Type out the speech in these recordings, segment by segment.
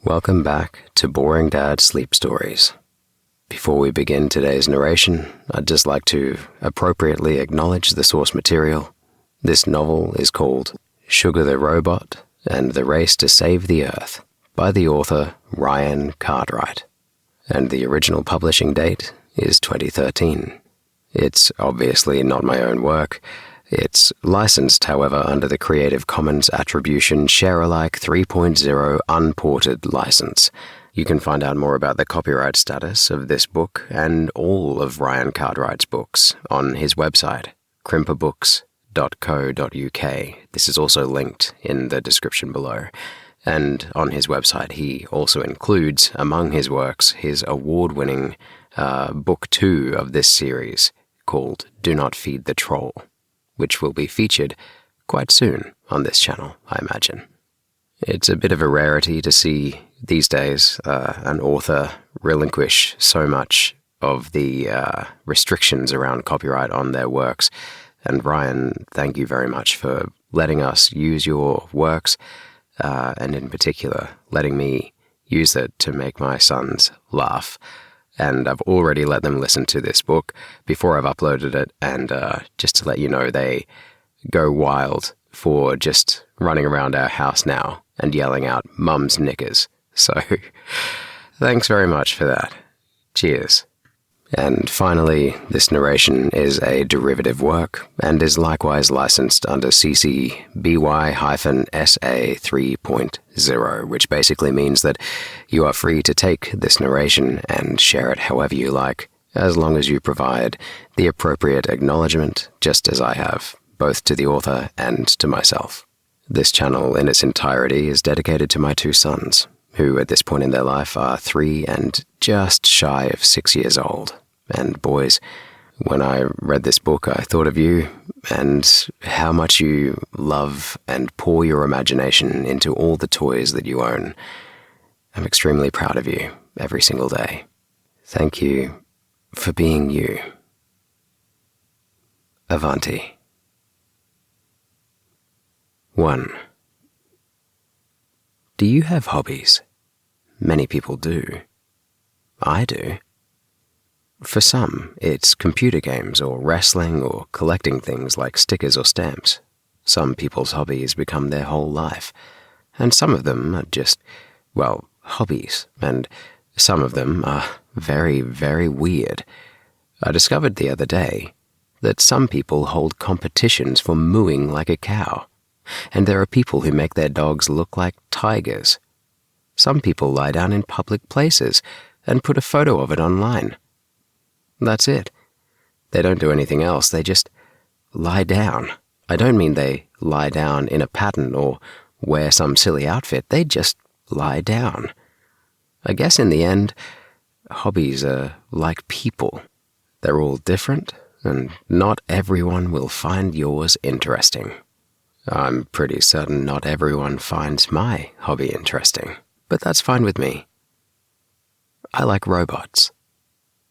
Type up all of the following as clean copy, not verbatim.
Welcome back to Boring Dad Sleep Stories. Before we begin today's narration, I'd just like to appropriately acknowledge the source material. This novel is called Sugar the Robot and the Race to Save the Earth by the author Ryan Cartwright, and the original publishing date is 2013. It's obviously not my own work. It's licensed, however, under the Creative Commons Attribution Share-alike 3.0 Unported license. You can find out more about the copyright status of this book and all of Ryan Cartwright's books on his website, crimperbooks.co.uk. This is also linked in the description below. And on his website, he also includes, among his works, his award-winning book 2 of this series called Do Not Feed the Troll, which will be featured quite soon on this channel, I imagine. It's a bit of a rarity to see these days an author relinquish so much of the restrictions around copyright on their works. And Ryan, thank you very much for letting us use your works, and in particular, letting me use it to make my sons laugh. And I've already let them listen to this book before I've uploaded it, and just to let you know, they go wild for just running around our house now and yelling out "Mum's knickers." So thanks very much for that. Cheers. And finally, this narration is a derivative work and is likewise licensed under CC BY-SA 3.0, which basically means that you are free to take this narration and share it however you like, as long as you provide the appropriate acknowledgement, just as I have, both to the author and to myself. This channel in its entirety is dedicated to my 2 sons, who at this point in their life are 3 and just shy of 6 years old. And boys, when I read this book, I thought of you and how much you love and pour your imagination into all the toys that you own. I'm extremely proud of you every single day. Thank you for being you. Avanti. 1. Do you have hobbies? Many people do. I do. For some, it's computer games or wrestling or collecting things like stickers or stamps. Some people's hobbies become their whole life, and some of them are just, well, hobbies, and some of them are very, very weird. I discovered the other day that some people hold competitions for mooing like a cow, and there are people who make their dogs look like tigers. Some people lie down in public places and put a photo of it online. That's it. They don't do anything else, they just lie down. I don't mean they lie down in a pattern or wear some silly outfit, they just lie down. I guess in the end, hobbies are like people. They're all different, and not everyone will find yours interesting. I'm pretty certain not everyone finds my hobby interesting, but that's fine with me. I like robots.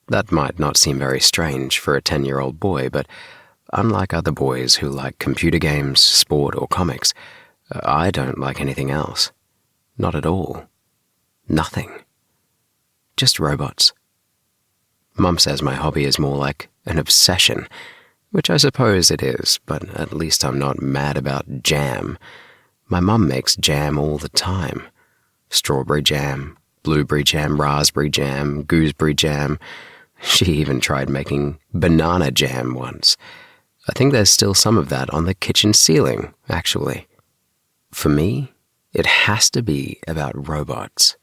That might not seem very strange for a 10-year-old boy, but unlike other boys who like computer games, sport, or comics, I don't like anything else. Not at all. Nothing. Just robots. Mum says my hobby is more like an obsession, which I suppose it is, but at least I'm not mad about jam. My mum makes jam all the time. Strawberry jam, blueberry jam, raspberry jam, gooseberry jam. She even tried making banana jam once. I think there's still some of that on the kitchen ceiling, actually. For me, it has to be about robots.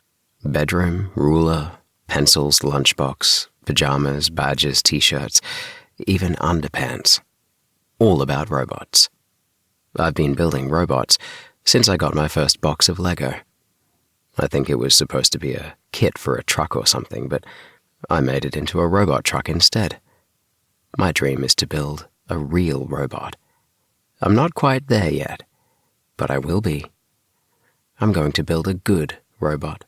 Bedroom, ruler, pencils, lunchbox, pajamas, badges, t-shirts, even underpants. All about robots. I've been building robots since I got my first box of Lego. I think it was supposed to be a kit for a truck or something, but I made it into a robot truck instead. My dream is to build a real robot. I'm not quite there yet, but I will be. I'm going to build a good robot.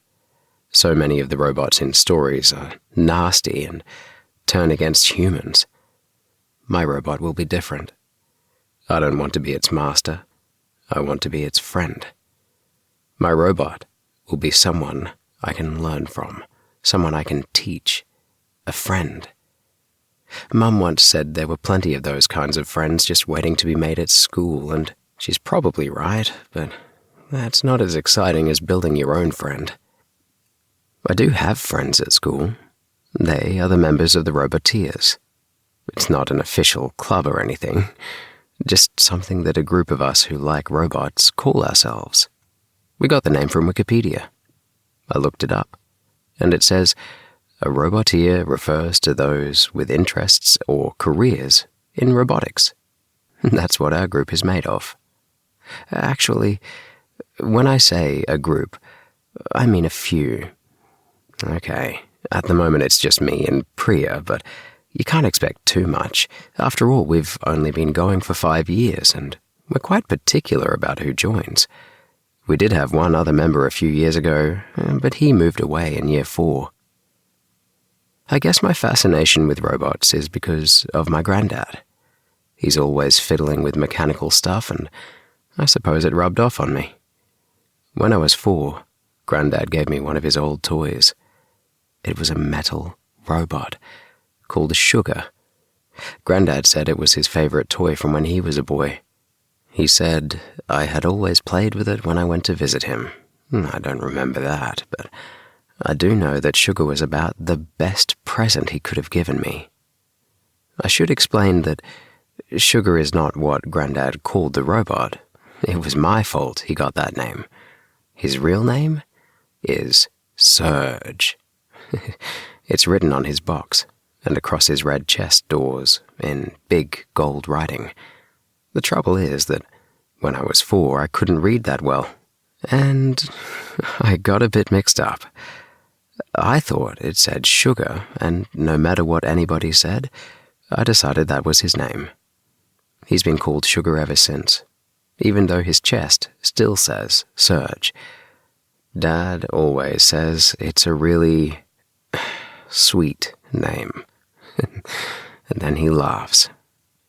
So many of the robots in stories are nasty and turn against humans. My robot will be different. I don't want to be its master. I want to be its friend. My robot will be someone I can learn from, someone I can teach, a friend. Mum once said there were plenty of those kinds of friends just waiting to be made at school, and she's probably right, but that's not as exciting as building your own friend. I do have friends at school. They are the members of the Roboteers. It's not an official club or anything, just something that a group of us who like robots call ourselves. We got the name from Wikipedia. I looked it up, and it says, a Roboteer refers to those with interests or careers in robotics. That's what our group is made of. Actually, when I say a group, I mean a few. Okay, at the moment it's just me and Priya, but you can't expect too much. After all, we've only been going for 5 years, and we're quite particular about who joins. We did have one other member a few years ago, but he moved away in year 4. I guess my fascination with robots is because of my granddad. He's always fiddling with mechanical stuff, and I suppose it rubbed off on me. When I was 4, Granddad gave me one of his old toys. It was a metal robot called Sugar. Granddad said it was his favorite toy from when he was a boy. He said I had always played with it when I went to visit him. I don't remember that, but I do know that Sugar was about the best present he could have given me. I should explain that Sugar is not what Granddad called the robot. It was my fault he got that name. His real name is Surge. It's written on his box and across his red chest doors in big gold writing. The trouble is that when I was 4, I couldn't read that well, and I got a bit mixed up. I thought it said Sugar, and no matter what anybody said, I decided that was his name. He's been called Sugar ever since, even though his chest still says Surge. Dad always says it's a really sweet name. And then he laughs.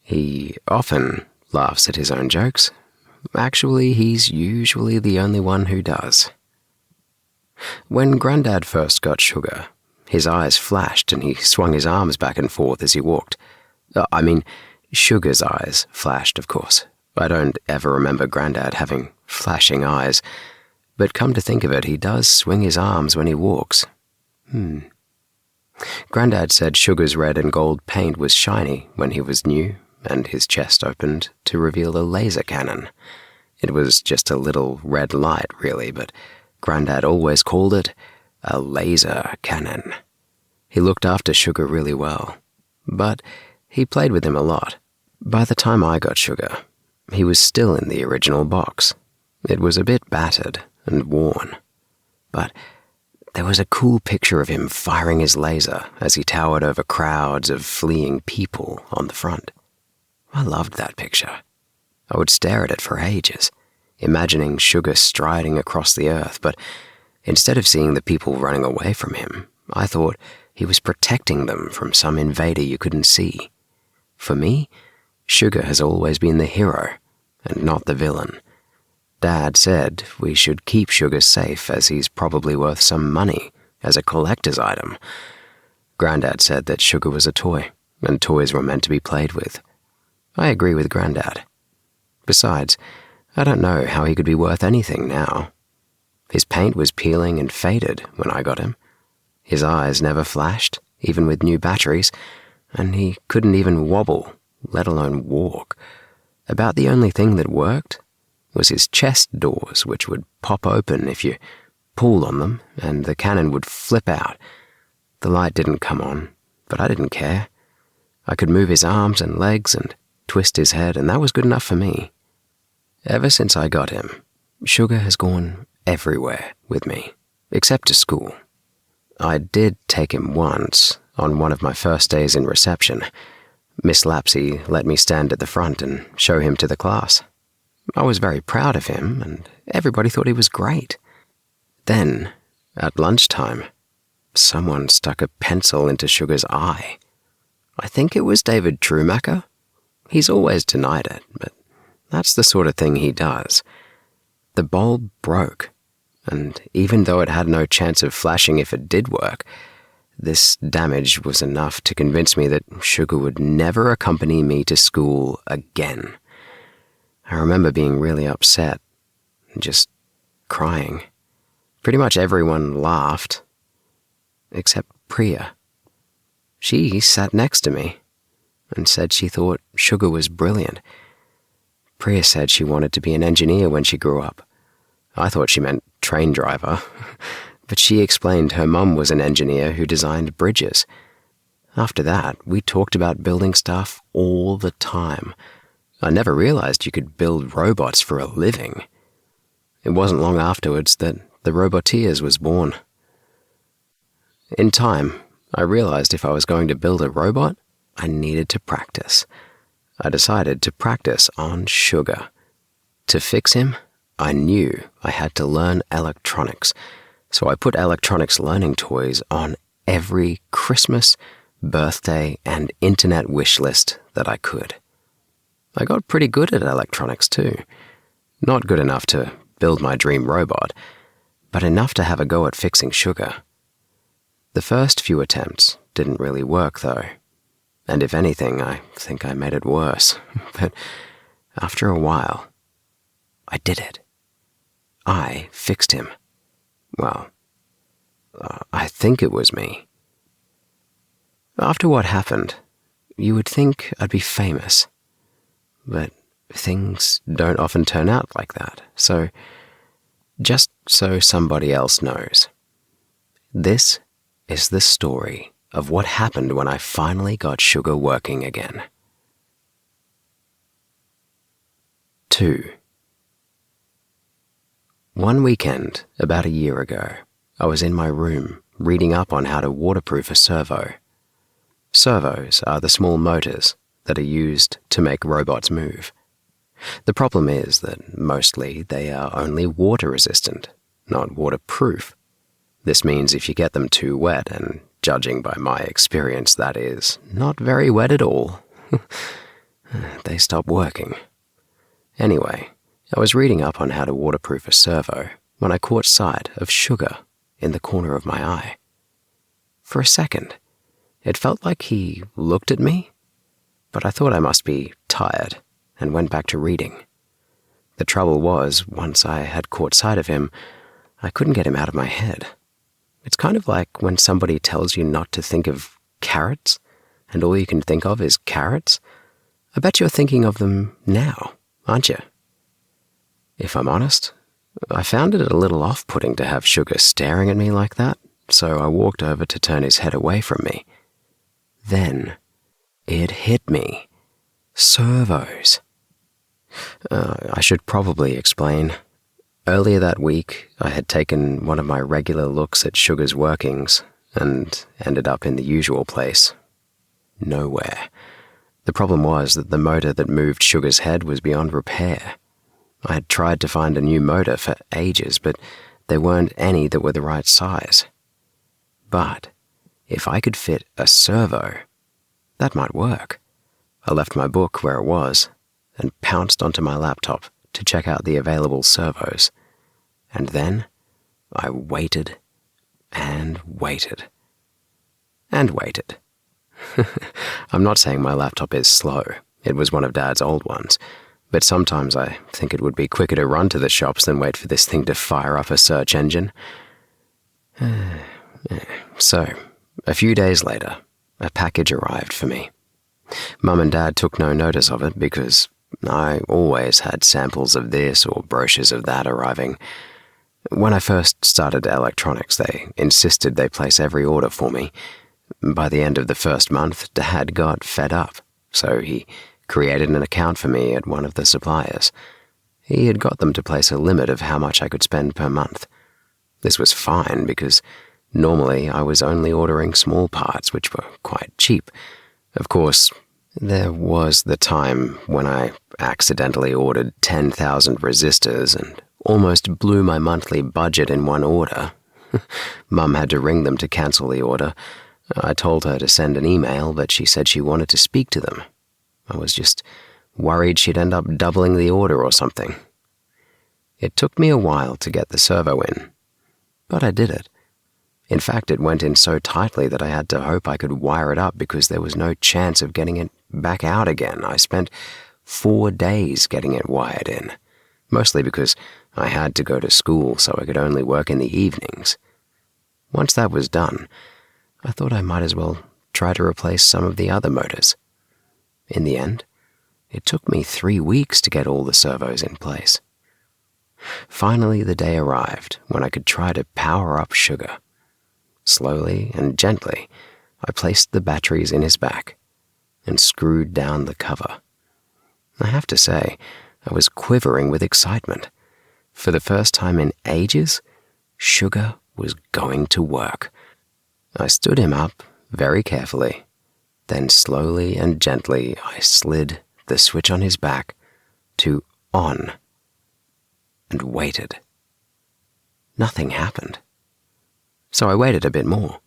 He often laughs at his own jokes. Actually, he's usually the only one who does. When Granddad first got Sugar, his eyes flashed and he swung his arms back and forth as he walked. Sugar's eyes flashed, of course. I don't ever remember Granddad having flashing eyes, but come to think of it, he does swing his arms when he walks. Granddad said Sugar's red and gold paint was shiny when he was new, and his chest opened to reveal a laser cannon. It was just a little red light, really, but Granddad always called it a laser cannon. He looked after Sugar really well, but he played with him a lot. By the time I got Sugar, he was still in the original box. It was a bit battered and worn, but there was a cool picture of him firing his laser as he towered over crowds of fleeing people on the front. I loved that picture. I would stare at it for ages, imagining Sugar striding across the earth, but instead of seeing the people running away from him, I thought he was protecting them from some invader you couldn't see. For me, Sugar has always been the hero, and not the villain. Dad said we should keep Sugar safe as he's probably worth some money as a collector's item. Granddad said that Sugar was a toy, and toys were meant to be played with. I agree with Granddad. Besides, I don't know how he could be worth anything now. His paint was peeling and faded when I got him. His eyes never flashed, even with new batteries, and he couldn't even wobble, let alone walk. About the only thing that worked was his chest doors, which would pop open if you pulled on them, and the cannon would flip out. The light didn't come on, but I didn't care. I could move his arms and legs and twist his head, and that was good enough for me. Ever since I got him, Sugar has gone everywhere with me, except to school. I did take him once, on one of my first days in reception. Miss Lapsey let me stand at the front and show him to the class. I was very proud of him, and everybody thought he was great. Then, at lunchtime, someone stuck a pencil into Sugar's eye. I think it was David Trumacher. He's always denied it, but that's the sort of thing he does. The bulb broke, and even though it had no chance of flashing if it did work, this damage was enough to convince me that sugar would never accompany me to school again. I remember being really upset, just crying. Pretty much everyone laughed, except Priya. She sat next to me and said she thought sugar was brilliant. Priya said she wanted to be an engineer when she grew up. I thought she meant train driver, but she explained her mum was an engineer who designed bridges. After that, we talked about building stuff all the time. I never realized you could build robots for a living. It wasn't long afterwards that the Roboteers was born. In time, I realized if I was going to build a robot, I needed to practice. I decided to practice on Sugar. To fix him, I knew I had to learn electronics, so I put electronics learning toys on every Christmas, birthday, and internet wish list that I could. I got pretty good at electronics too. Not good enough to build my dream robot, but enough to have a go at fixing Sugar. The first few attempts didn't really work though, and if anything, I think I made it worse. But after a while, I did it. I fixed him. Well, I think it was me. After what happened, you would think I'd be famous, but things don't often turn out like that, so just so somebody else knows, this is the story of what happened when I finally got Sugar working again. 2. One weekend, about a year ago, I was in my room reading up on how to waterproof a servo. Servos are the small motors that are used to make robots move. The problem is that mostly they are only water resistant, not waterproof. This means if you get them too wet, and judging by my experience that is not very wet at all, they stop working. Anyway, I was reading up on how to waterproof a servo when I caught sight of Sugar in the corner of my eye. For a second, it felt like he looked at me, but I thought I must be tired and went back to reading. The trouble was, once I had caught sight of him, I couldn't get him out of my head. It's kind of like when somebody tells you not to think of carrots, and all you can think of is carrots. I bet you're thinking of them now, aren't you? If I'm honest, I found it a little off-putting to have Sugar staring at me like that, so I walked over to turn his head away from me. Then it hit me. Servos. I should probably explain. Earlier that week, I had taken one of my regular looks at Sugar's workings and ended up in the usual place. Nowhere. The problem was that the motor that moved Sugar's head was beyond repair. I had tried to find a new motor for ages, but there weren't any that were the right size. But if I could fit a servo, that might work. I left my book where it was and pounced onto my laptop to check out the available servos. And then I waited and waited and waited. I'm not saying my laptop is slow. It was one of Dad's old ones. But sometimes I think it would be quicker to run to the shops than wait for this thing to fire up a search engine. So, a few days later, a package arrived for me. Mum and Dad took no notice of it because I always had samples of this or brochures of that arriving. When I first started electronics, they insisted they place every order for me. By the end of the first month, Dad got fed up, so he created an account for me at one of the suppliers. He had got them to place a limit of how much I could spend per month. This was fine because normally I was only ordering small parts, which were quite cheap. Of course, there was the time when I accidentally ordered 10,000 resistors and almost blew my monthly budget in one order. Mum had to ring them to cancel the order. I told her to send an email, but she said she wanted to speak to them. I was just worried she'd end up doubling the order or something. It took me a while to get the servo in, But I did it. In fact, it went in so tightly that I had to hope I could wire it up because there was no chance of getting it back out again. I spent 4 days getting it wired in, mostly because I had to go to school so I could only work in the evenings. Once that was done, I thought I might as well try to replace some of the other motors. In the end, it took me 3 weeks to get all the servos in place. Finally, the day arrived when I could try to power up Sugar. Slowly and gently, I placed the batteries in his back and screwed down the cover. I have to say, I was quivering with excitement. For the first time in ages, Sugar was going to work. I stood him up very carefully. Then slowly and gently I slid the switch on his back to on and waited. Nothing happened. So I waited a bit more.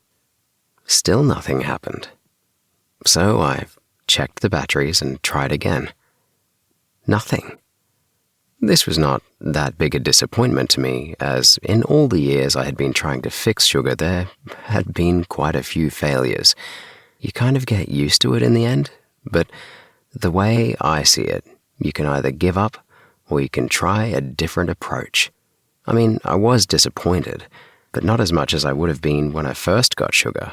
Still nothing happened. So I checked the batteries and tried again. Nothing. This was not that big a disappointment to me, as in all the years I had been trying to fix Sugar, there had been quite a few failures. You kind of get used to it in the end, but the way I see it, you can either give up or you can try a different approach. I mean, I was disappointed, but not as much as I would have been when I first got Sugar.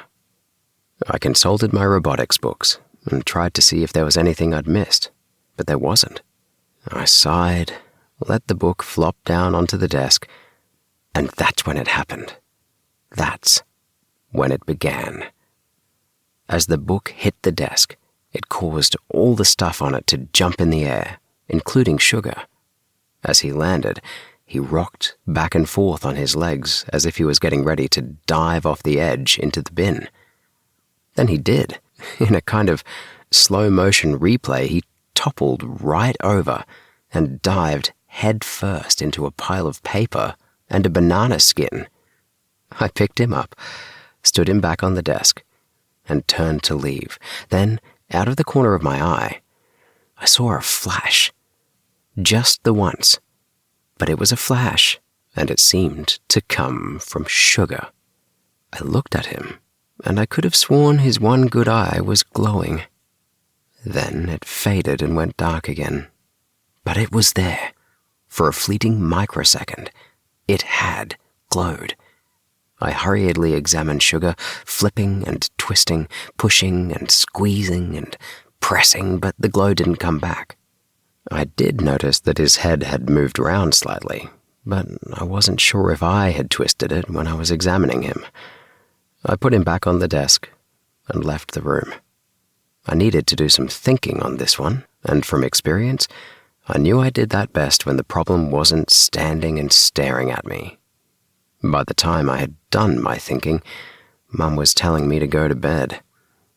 I consulted my robotics books and tried to see if there was anything I'd missed, but there wasn't. I sighed, let the book flop down onto the desk, and that's when it happened. That's when it began. As the book hit the desk, it caused all the stuff on it to jump in the air, including Sugar. As he landed, he rocked back and forth on his legs as if he was getting ready to dive off the edge into the bin. Then he did. In a kind of slow-motion replay, he toppled right over and dived head first into a pile of paper and a banana skin. I picked him up, stood him back on the desk, and turned to leave. Then, out of the corner of my eye, I saw a flash. Just the once. But it was a flash, and it seemed to come from Sugar. I looked at him, and I could have sworn his one good eye was glowing. Then it faded and went dark again. But it was there. For a fleeting microsecond, it had glowed. I hurriedly examined Sugar, flipping and twisting, pushing and squeezing and pressing, but the glow didn't come back. I did notice that his head had moved around slightly, but I wasn't sure if I had twisted it when I was examining him. I put him back on the desk and left the room. I needed to do some thinking on this one, and from experience, I knew I did that best when the problem wasn't standing and staring at me. By the time I had done my thinking, Mum was telling me to go to bed.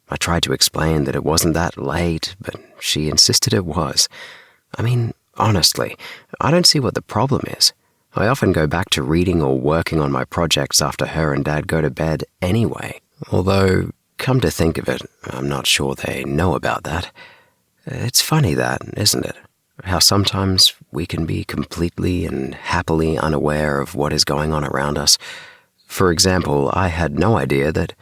I tried to explain that it wasn't that late, but she insisted it was. I mean, honestly, I don't see what the problem is. I often go back to reading or working on my projects after her and Dad go to bed anyway. Although, come to think of it, I'm not sure they know about that. It's funny that, isn't it? How sometimes we can be completely and happily unaware of what is going on around us. For example, I had no idea that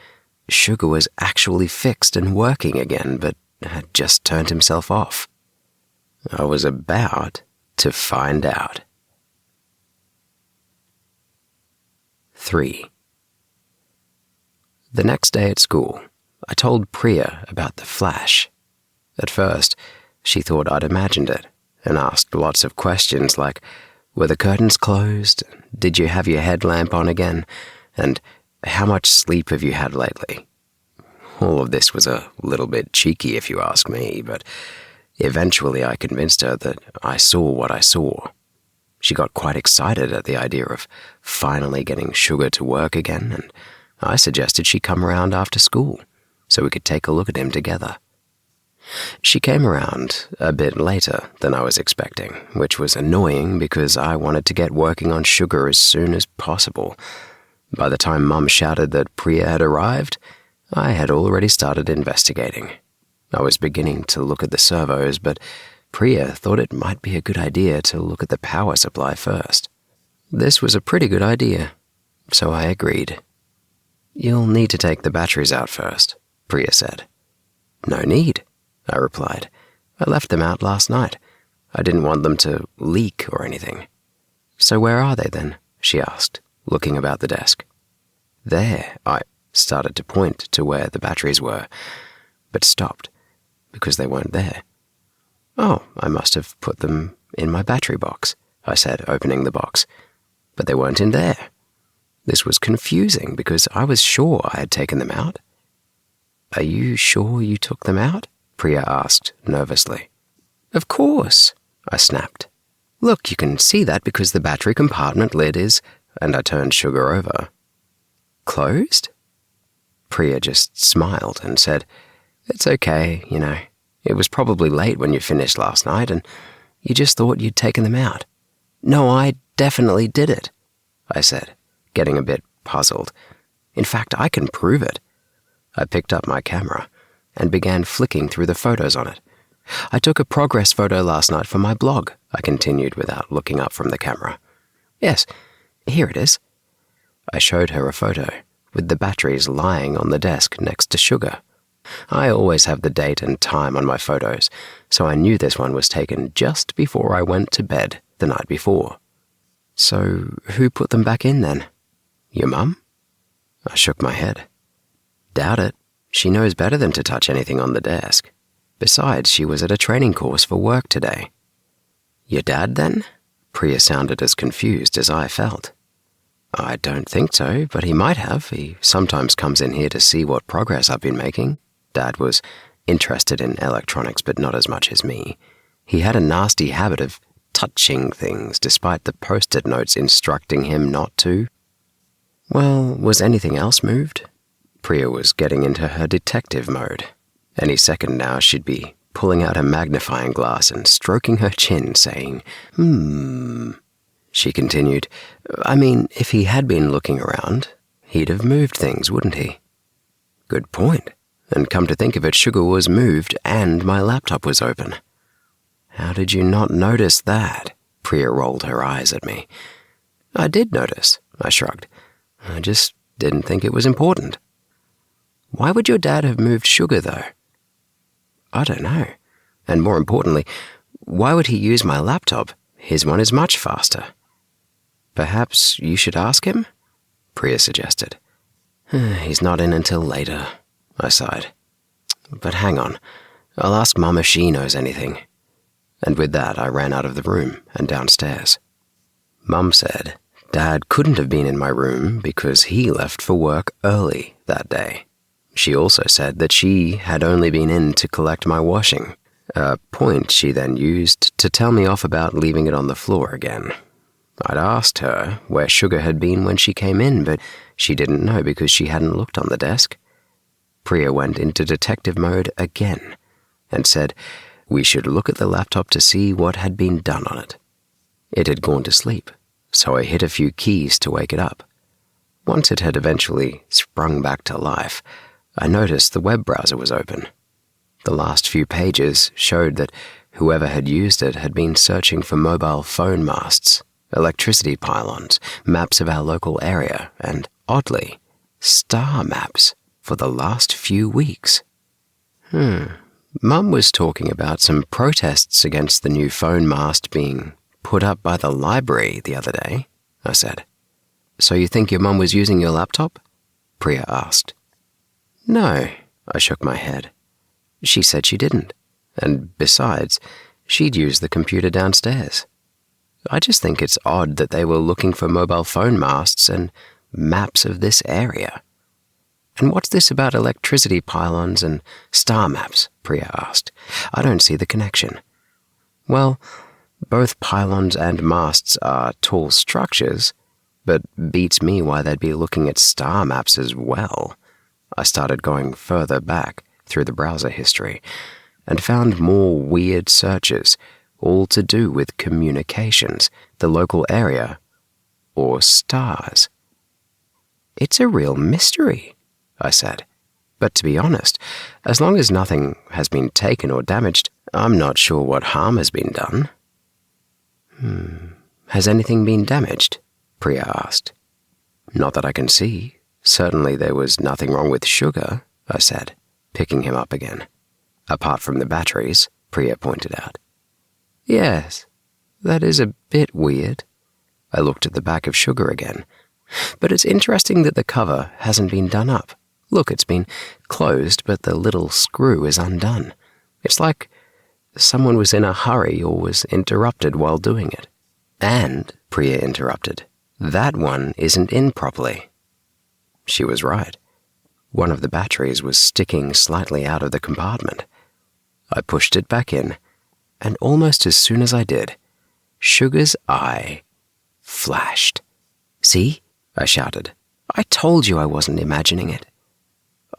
Sugar was actually fixed and working again, but had just turned himself off. I was about to find out. 3. The next day at school, I told Priya about the flash. At first, she thought I'd imagined it, and asked lots of questions like, were the curtains closed? Did you have your headlamp on again? And how much sleep have you had lately? All of this was a little bit cheeky if you ask me, but eventually I convinced her that I saw what I saw. She got quite excited at the idea of finally getting Sugar to work again, and I suggested she come around after school so we could take a look at him together. She came around a bit later than I was expecting, which was annoying because I wanted to get working on Sugar as soon as possible. By the time Mum shouted that Priya had arrived, I had already started investigating. I was beginning to look at the servos, but Priya thought it might be a good idea to look at the power supply first. This was a pretty good idea. so I agreed. "You'll need to take the batteries out first," Priya said. "No need," I replied. "I left them out last night. I didn't want them to leak or anything." "So where are they then?" she asked, looking about the desk. "There," I started to point to where the batteries were, but stopped because they weren't there. "Oh, I must have put them in my battery box," I said, opening the box. But they weren't in there. This was confusing because I was sure I had taken them out. "Are you sure you took them out?" Priya asked nervously. "Of course," I snapped. "Look, you can see that because the battery compartment lid is," and I turned Sugar over. "Closed?" Priya just smiled and said, "It's okay, It was probably late when you finished last night, and you just thought you'd taken them out." "No, I definitely did it," I said, getting a bit puzzled. "In fact, I can prove it." I picked up my camera and began flicking through the photos on it. "I took a progress photo last night for my blog," I continued without looking up from the camera. "Yes, here it is." I showed her a photo with the batteries lying on the desk next to Sugar. I always have the date and time on my photos, so I knew this one was taken just before I went to bed the night before. "So who put them back in then? Your mum?" I shook my head. "Doubt it. She knows better than to touch anything on the desk. Besides, she was at a training course for work today." "Your dad then?" Priya sounded as confused as I felt. "I don't think so, but he might have. He sometimes comes in here to see what progress I've been making." Dad was interested in electronics, but not as much as me. He had a nasty habit of touching things despite the post-it notes instructing him not to. "Well, was anything else moved?" Priya was getting into her detective mode. Any second now she'd be pulling out a magnifying glass and stroking her chin, saying, She continued, "I mean, if he had been looking around, he'd have moved things, wouldn't he?" "Good point. And come to think of it, Sugar was moved and my laptop was open." "How did you not notice that?" Priya rolled her eyes at me. "I did notice," I shrugged. "I just didn't think it was important." "Why would your dad have moved Sugar, though?" "I don't know. And more importantly, why would he use my laptop? His one is much faster." "Perhaps you should ask him?" Priya suggested. "He's not in until later," I sighed. "But hang on, I'll ask Mum if she knows anything." And with that, I ran out of the room and downstairs. Mum said Dad couldn't have been in my room because he left for work early that day. She also said that she had only been in to collect my washing, a point she then used to tell me off about leaving it on the floor again. I'd asked her where Sugar had been when she came in, but she didn't know because she hadn't looked on the desk. Priya went into detective mode again and said we should look at the laptop to see what had been done on it. It had gone to sleep, so I hit a few keys to wake it up. Once it had eventually sprung back to life, I noticed the web browser was open. The last few pages showed that whoever had used it had been searching for mobile phone masts, electricity pylons, maps of our local area, and, oddly, star maps for the last few weeks. Mum was talking about some protests against the new phone mast being put up by the library the other day, I said. "So you think your mum was using your laptop?" Priya asked. "No," I shook my head. "She said she didn't, and besides, she'd used the computer downstairs. I just think it's odd that they were looking for mobile phone masts and maps of this area." "And what's this about electricity pylons and star maps?" Priya asked. "I don't see the connection." "Well, both pylons and masts are tall structures, but beats me why they'd be looking at star maps as well." I started going further back through the browser history and found more weird searches, all to do with communications, the local area, or stars. "It's a real mystery," I said. "But to be honest, as long as nothing has been taken or damaged, I'm not sure what harm has been done." Has anything been damaged?" Priya asked. Not that I can see. Certainly there was nothing wrong with Sugar, I said, picking him up again. Apart from the batteries, Priya pointed out. Yes, that is a bit weird. I looked at the back of Sugar again. But it's interesting that the cover hasn't been done up. Look, it's been closed, but the little screw is undone. It's like someone was in a hurry or was interrupted while doing it. And, Priya interrupted, that one isn't in properly. She was right. One of the batteries was sticking slightly out of the compartment. I pushed it back in, and almost as soon as I did, Sugar's eye flashed. See? I shouted. I told you I wasn't imagining it.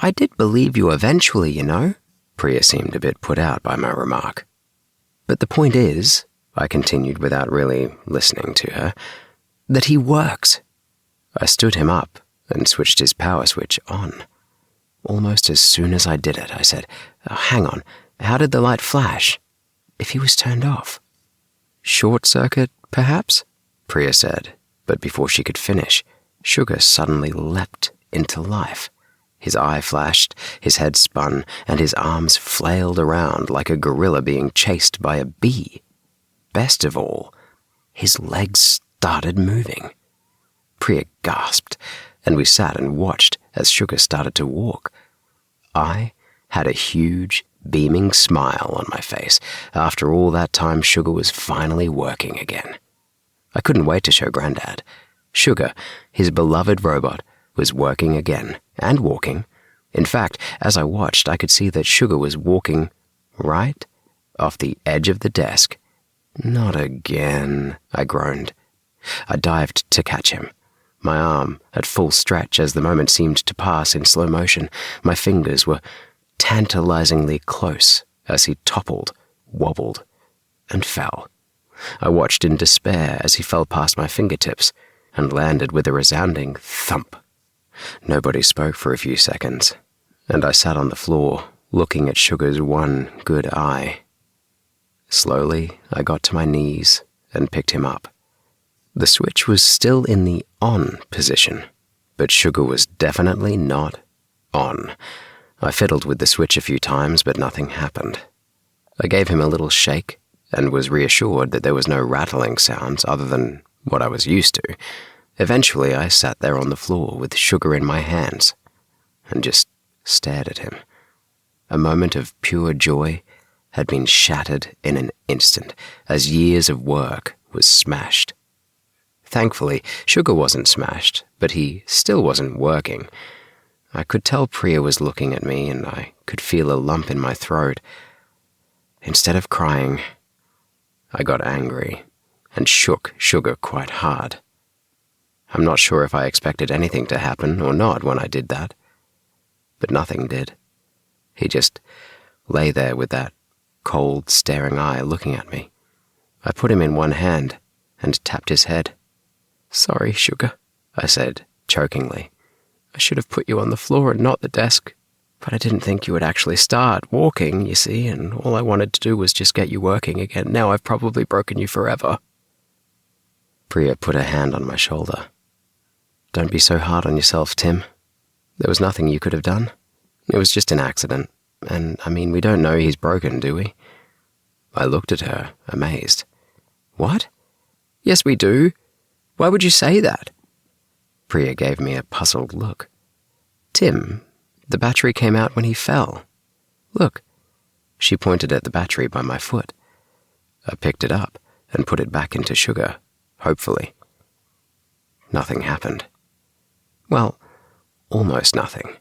I did believe you eventually, you know. Priya seemed a bit put out by my remark. But the point is, I continued without really listening to her, that he works. I stood him up and switched his power switch on. Almost as soon as I did it, I said, hang on, how did the light flash? If he was turned off? Short circuit, perhaps? Priya said, but before she could finish, Sugar suddenly leapt into life. His eye flashed, his head spun, and his arms flailed around like a gorilla being chased by a bee. Best of all, his legs started moving. Priya gasped, and we sat and watched as Sugar started to walk. I had a huge, beaming smile on my face. After all that time, Sugar was finally working again. I couldn't wait to show Grandad. Sugar, his beloved robot, was working again, and walking. In fact, as I watched, I could see that Sugar was walking right off the edge of the desk. Not again, I groaned. I dived to catch him, my arm at full stretch as the moment seemed to pass in slow motion. My fingers were tantalizingly close as he toppled, wobbled, and fell. I watched in despair as he fell past my fingertips and landed with a resounding thump. Nobody spoke for a few seconds, and I sat on the floor, looking at Sugar's one good eye. Slowly, I got to my knees and picked him up. The switch was still in the on position, but Sugar was definitely not on. I fiddled with the switch a few times, but nothing happened. I gave him a little shake and was reassured that there was no rattling sounds other than what I was used to. Eventually, I sat there on the floor with Sugar in my hands and just stared at him. A moment of pure joy had been shattered in an instant as years of work was smashed. Thankfully, Sugar wasn't smashed, but he still wasn't working. I could tell Priya was looking at me, and I could feel a lump in my throat. Instead of crying, I got angry and shook Sugar quite hard. I'm not sure if I expected anything to happen or not when I did that, but nothing did. He just lay there with that cold, staring eye looking at me. I put him in one hand and tapped his head. Sorry, Sugar, I said, chokingly. I should have put you on the floor and not the desk, but I didn't think you would actually start walking, you see, and all I wanted to do was just get you working again. Now I've probably broken you forever. Priya put her hand on my shoulder. Don't be so hard on yourself, Tim. There was nothing you could have done. It was just an accident, and, we don't know he's broken, do we? I looked at her, amazed. What? Yes, we do. Why would you say that? Priya gave me a puzzled look. Tim, the battery came out when he fell. Look. She pointed at the battery by my foot. I picked it up and put it back into Sugar, hopefully. Nothing happened. Well, almost nothing.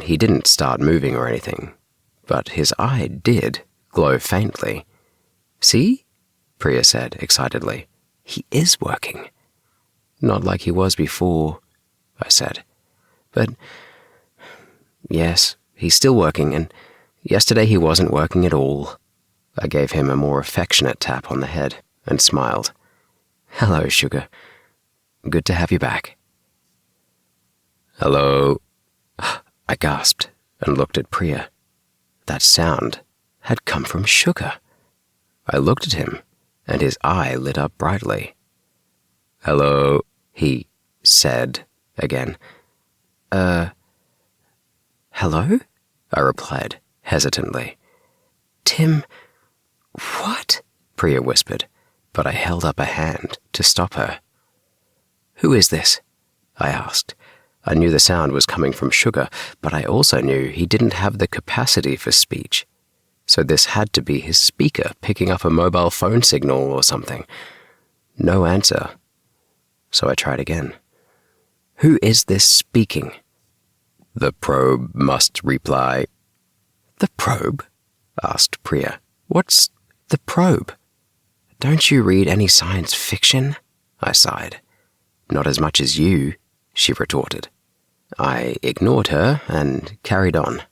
He didn't start moving or anything, but his eye did glow faintly. See? Priya said excitedly. He is working. Not like he was before, I said. But, yes, he's still working, and yesterday he wasn't working at all. I gave him a more affectionate tap on the head and smiled. Hello, Sugar. Good to have you back. Hello. I gasped and looked at Priya. That sound had come from Sugar. I looked at him, and his eye lit up brightly. Hello, he said again. Hello? I replied, hesitantly. Tim, what? Priya whispered, but I held up a hand to stop her. Who is this? I asked. I knew the sound was coming from Sugar, but I also knew he didn't have the capacity for speech. So this had to be his speaker picking up a mobile phone signal or something. No answer. So I tried again. Who is this speaking? The probe must reply. The probe? Asked Priya. What's the probe? Don't you read any science fiction? I sighed. Not as much as you, she retorted. I ignored her and carried on.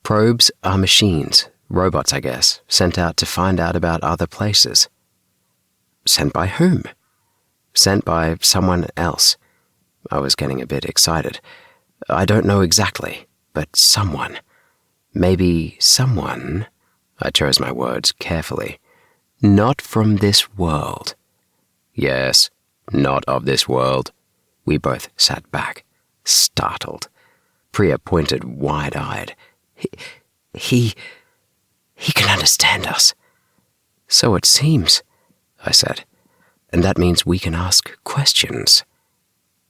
Probes are machines, robots I guess, sent out to find out about other places. Sent by whom? Sent by someone else. I was getting a bit excited. I don't know exactly, but someone. Maybe someone, I chose my words carefully, not from this world. Yes, not of this world. We both sat back, startled. Priya pointed wide-eyed. He can understand us. So it seems, I said, and that means we can ask questions.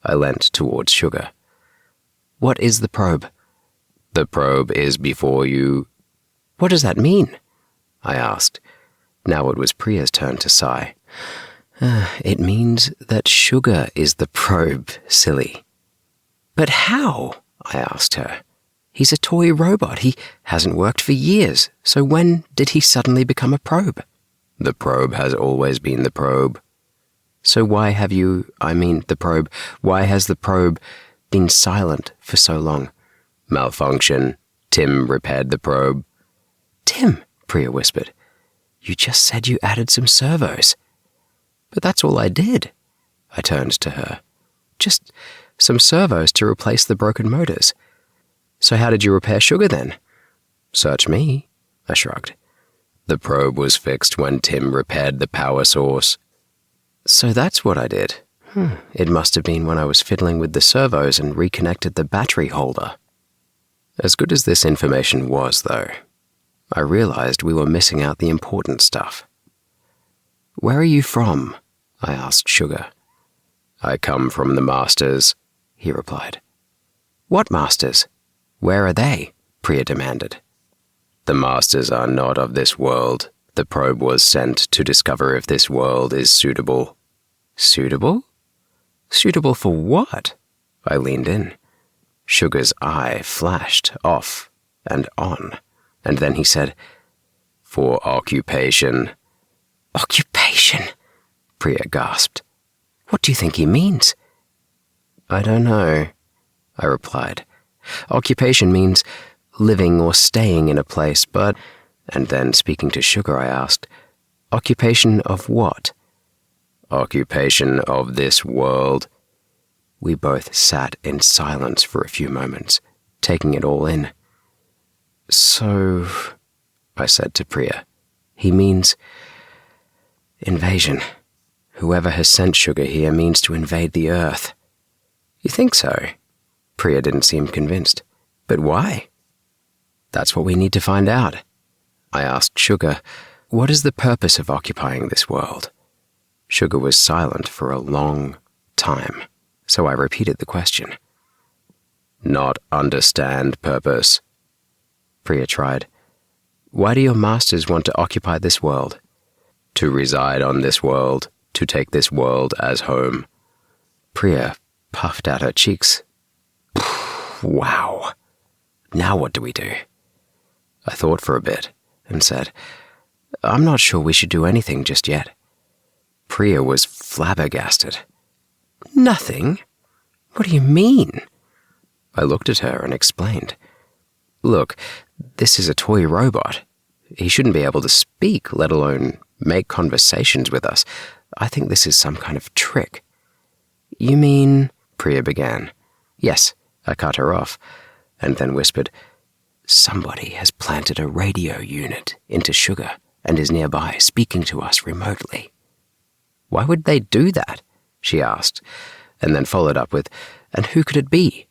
I leant towards Sugar. What is the probe? The probe is before you. What does that mean? I asked. Now it was Priya's turn to sigh. It means that Sugar is the probe, silly. But how? I asked her. He's a toy robot. He hasn't worked for years, so when did he suddenly become a probe? The probe has always been the probe. So why has the probe been silent for so long? Malfunction. Tim repaired the probe. Tim, Priya whispered. You just said you added some servos. But that's all I did. I turned to her. Just some servos to replace the broken motors. So how did you repair Sugar then? Search me, I shrugged. The probe was fixed when Tim repaired the power source. So that's what I did. It must have been when I was fiddling with the servos and reconnected the battery holder. As good as this information was, though, I realized we were missing out the important stuff. Where are you from? I asked Sugar. I come from the Masters, he replied. What Masters? Where are they? Priya demanded. The Masters are not of this world. The probe was sent to discover if this world is suitable. Suitable? Suitable for what? I leaned in. Sugar's eye flashed off and on, and then he said, For occupation. Occupation? Priya gasped. What do you think he means? I don't know, I replied. Occupation means living or staying in a place, but... And then, speaking to Sugar, I asked, Occupation of what? Occupation of this world. We both sat in silence for a few moments, taking it all in. So, I said to Priya, he means invasion. Whoever has sent Sugar here means to invade the Earth. You think so? Priya didn't seem convinced. But why? That's what we need to find out. I asked Sugar, what is the purpose of occupying this world? Sugar was silent for a long time, so I repeated the question. Not understand purpose. Priya tried. Why do your masters want to occupy this world? To reside on this world, to take this world as home. Priya puffed out her cheeks. Wow. Now what do we do? I thought for a bit and said, I'm not sure we should do anything just yet. Priya was flabbergasted. Nothing? What do you mean? I looked at her and explained. Look, this is a toy robot. He shouldn't be able to speak, let alone make conversations with us. I think this is some kind of trick. You mean? Priya began. Yes, I cut her off, and then whispered, Somebody has planted a radio unit into Sugar and is nearby speaking to us remotely. Why would they do that? She asked, and then followed up with, "And who could it be?"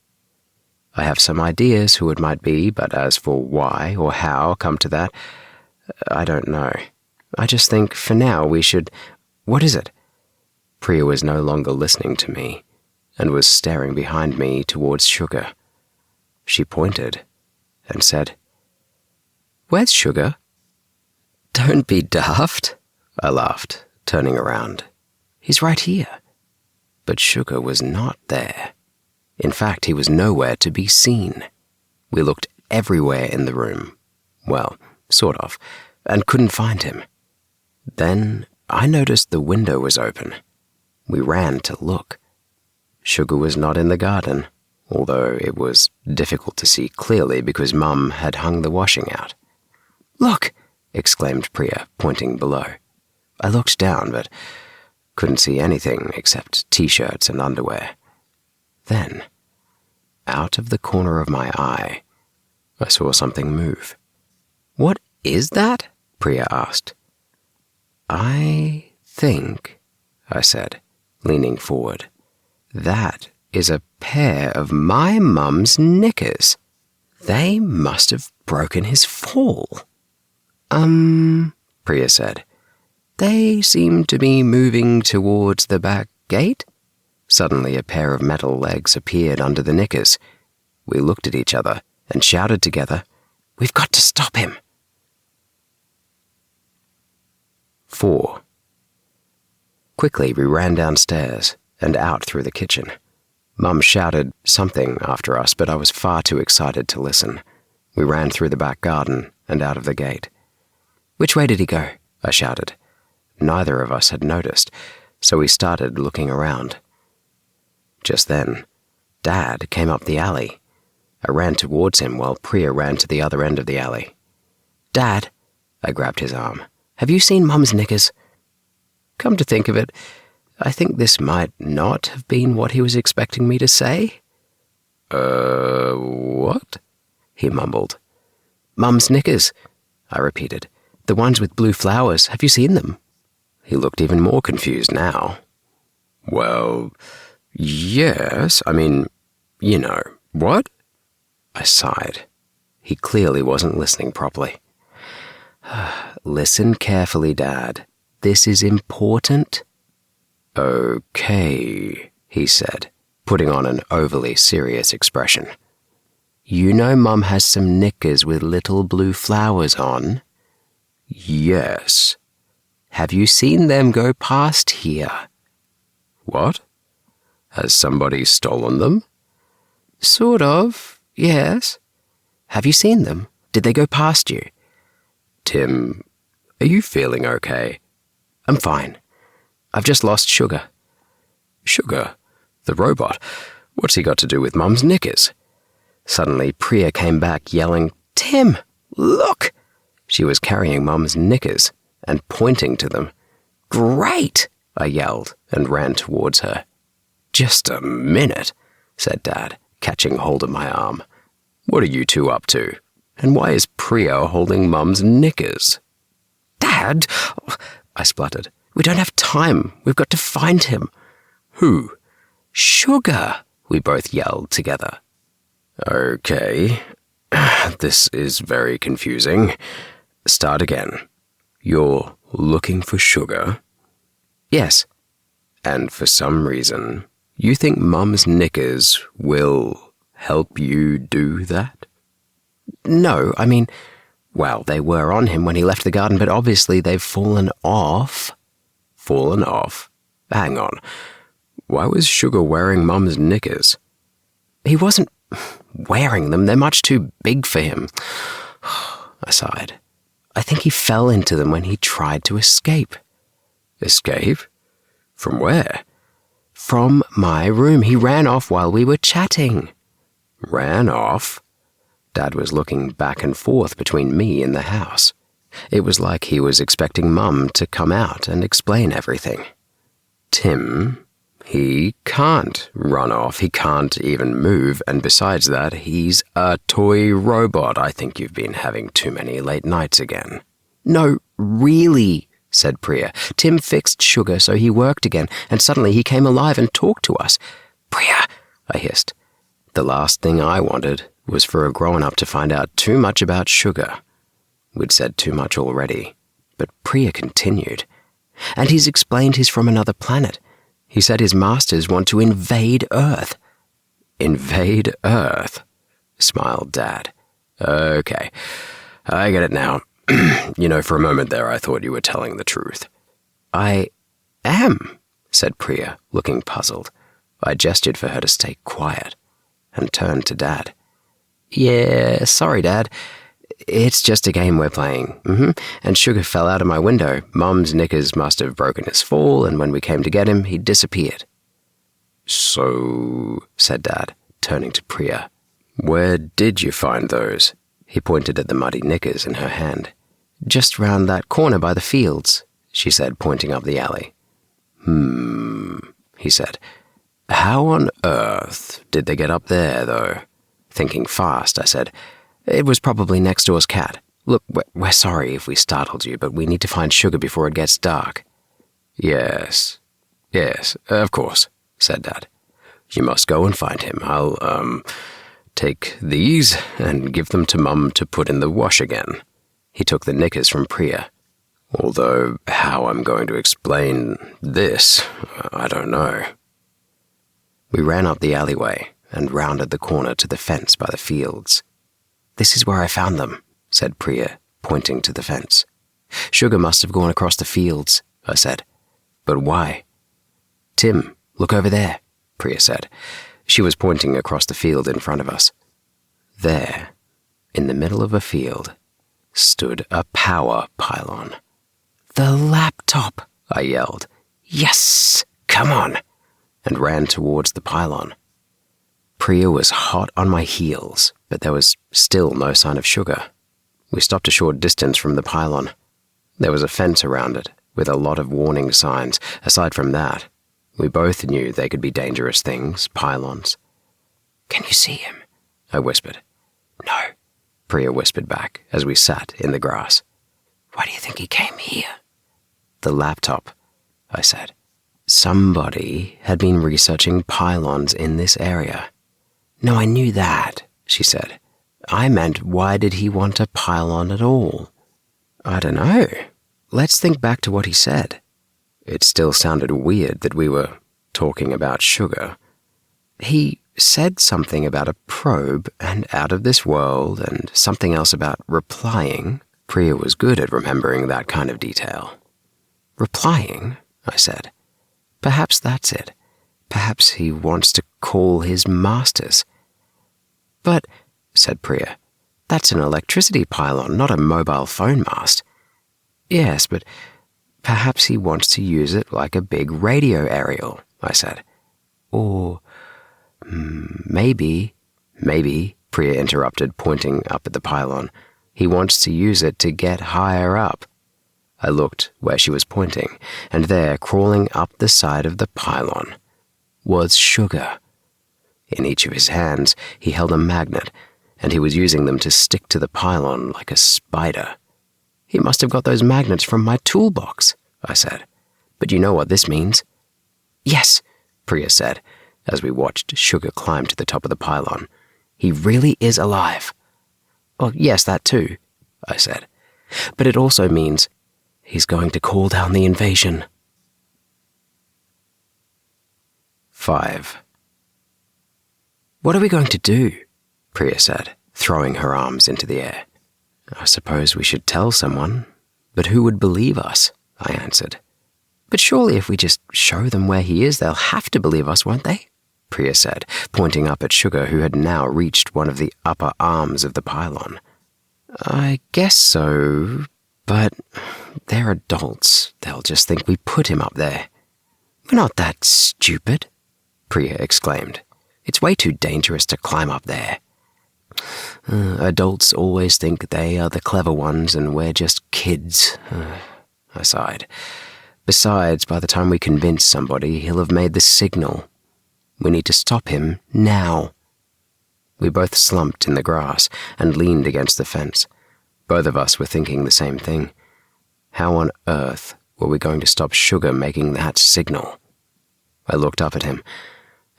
"I have some ideas who it might be, but as for why or how come to that, I don't know. I just think for now we should— What is it?" Priya was no longer listening to me and was staring behind me towards Sugar. She pointed and said, "Where's Sugar?" "Don't be daft," I laughed, turning around. "He's right here." But Sugar was not there. In fact, he was nowhere to be seen. We looked everywhere in the room. Well, sort of, and couldn't find him. Then I noticed the window was open. We ran to look. Sugar was not in the garden, although it was difficult to see clearly because Mum had hung the washing out. "Look!" exclaimed Priya, pointing below. I looked down, but couldn't see anything except t-shirts and underwear. Then, out of the corner of my eye, I saw something move. "What is that?" Priya asked. "I think," I said, leaning forward, "that is a pair of my mum's knickers. They must have broken his fall." Priya said. "They seem to be moving towards the back gate." Suddenly a pair of metal legs appeared under the knickers. We looked at each other and shouted together, "We've got to stop him." 4. Quickly we ran downstairs and out through the kitchen. Mum shouted something after us, but I was far too excited to listen. We ran through the back garden and out of the gate. "Which way did he go?" I shouted. Neither of us had noticed, so we started looking around. Just then, Dad came up the alley. I ran towards him while Priya ran to the other end of the alley. "Dad," I grabbed his arm, "have you seen Mum's knickers?" Come to think of it, I think this might not have been what he was expecting me to say. What?" he mumbled. "Mum's knickers," I repeated. "The ones with blue flowers. Have you seen them?" He looked even more confused now. "Well, yes, I mean, you know, what?" I sighed. He clearly wasn't listening properly. "Listen carefully, Dad. This is important." "Okay," he said, putting on an overly serious expression. "You know Mum has some knickers with little blue flowers on?" "Yes." "Have you seen them go past here?" "What? Has somebody stolen them?" "Sort of, yes." "Have you seen them? Did they go past you?" "Tim, are you feeling okay?" "I'm fine. I've just lost Sugar." "Sugar? The robot? What's he got to do with Mum's knickers?" Suddenly, Priya came back yelling, "Tim, look!" She was carrying Mum's knickers and pointing to them. "Great!" I yelled and ran towards her. "Just a minute," said Dad, catching hold of my arm. "What are you two up to? And why is Priya holding Mum's knickers?" "Dad," I spluttered, "we don't have time. We've got to find him." "Who?" "Sugar," we both yelled together. "Okay, this is very confusing. Start again. You're looking for Sugar?" "Yes." "And for some reason, you think Mum's knickers will help you do that?" "No, I mean, well, they were on him when he left the garden, but obviously they've fallen off." "Fallen off? Hang on. Why was Sugar wearing Mum's knickers?" "He wasn't wearing them. They're much too big for him." I sighed. "I think he fell into them when he tried to escape." "Escape? From where?" "From my room. He ran off while we were chatting." "Ran off?" Dad was looking back and forth between me and the house. It was like he was expecting Mum to come out and explain everything. "Tim, he can't run off. He can't even move. And besides that, he's a toy robot. I think you've been having too many late nights again." "No, really," said Priya. "Tim fixed Sugar so he worked again, and suddenly he came alive and talked to us." "Priya," I hissed. The last thing I wanted was for a grown-up to find out too much about Sugar. We'd said too much already, but Priya continued. "And he's explained he's from another planet. He said his masters want to invade Earth." "Invade Earth?" smiled Dad. "Okay, I get it now. For a moment there I thought you were telling the truth." "I am," said Priya, looking puzzled. I gestured for her to stay quiet and turned to Dad. "Yeah, sorry, Dad. It's just a game we're playing. And Sugar fell out of my window. Mum's knickers must have broken his fall, and when we came to get him, he disappeared." "So," said Dad, turning to Priya, "where did you find those?" He pointed at the muddy knickers in her hand. "Just round that corner by the fields," she said, pointing up the alley. He said. "How on earth did they get up there, though?" Thinking fast, I said, "It was probably next door's cat. Look, we're sorry if we startled you, but we need to find Sugar before it gets dark." Yes, of course," said Dad. "You must go and find him. I'll, take these and give them to Mum to put in the wash again." He took the knickers from Priya. "Although how I'm going to explain this, I don't know." We ran up the alleyway and rounded the corner to the fence by the fields. "This is where I found them," said Priya, pointing to the fence. "Sugar must have gone across the fields," I said. "But why?" "Tim, look over there," Priya said. She was pointing across the field in front of us. There, in the middle of a field, stood a power pylon. "The laptop," I yelled. "Yes, come on," and ran towards the pylon. Priya was hot on my heels, but there was still no sign of Sugar. We stopped a short distance from the pylon. There was a fence around it, with a lot of warning signs. Aside from that, we both knew they could be dangerous things, pylons. "Can you see him?" I whispered. "No," Priya whispered back as we sat in the grass. "Why do you think he came here?" "The laptop," I said. Somebody had been researching pylons in this area. "No, I knew that," she said. "I meant, why did he want a pylon at all?" "I don't know. Let's think back to what he said." It still sounded weird that we were talking about Sugar. "He said something about a probe and out of this world, and something else about replying." Priya was good at remembering that kind of detail. "Replying?" I said. "Perhaps that's it. Perhaps he wants to call his masters." "But," said Priya, "that's an electricity pylon, not a mobile phone mast." "Yes, but perhaps he wants to use it like a big radio aerial," I said. "Or maybe," Priya interrupted, pointing up at the pylon. "He wants to use it to get higher up." I looked where she was pointing, and there, crawling up the side of the pylon, was Sugar. In each of his hands, he held a magnet, and he was using them to stick to the pylon like a spider. "He must have got those magnets from my toolbox," I said. "But you know what this means?" "Yes," Priya said, as we watched Sugar climb to the top of the pylon. "He really is alive." "Well, yes, that too," I said. "But it also means he's going to call down the invasion." 5. "What are we going to do?" Priya said, throwing her arms into the air. "I suppose we should tell someone, but who would believe us?" I answered. "But surely if we just show them where he is, they'll have to believe us, won't they?" Priya said, pointing up at Sugar, who had now reached one of the upper arms of the pylon. "I guess so, but they're adults. They'll just think we put him up there." "We're not that stupid," Priya exclaimed. "It's way too dangerous to climb up there." Adults always think they are the clever ones and we're just kids," I sighed. "Besides, by the time we convince somebody, he'll have made the signal. We need to stop him now." We both slumped in the grass and leaned against the fence. Both of us were thinking the same thing. How on earth were we going to stop Sugar making that signal? I looked up at him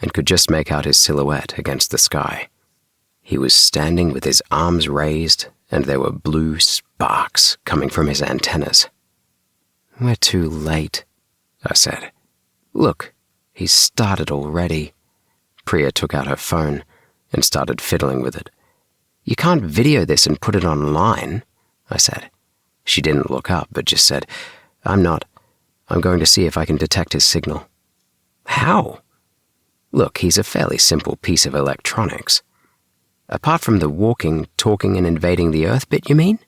and could just make out his silhouette against the sky. He was standing with his arms raised, and there were blue sparks coming from his antennas. "We're too late," I said. "Look, he's started already." Priya took out her phone and started fiddling with it. "You can't video this and put it online," I said. She didn't look up, but just said, I'm going to see if I can detect his signal." "How?" "Look, he's a fairly simple piece of electronics." "Apart from the walking, talking, and invading the Earth bit, you mean?"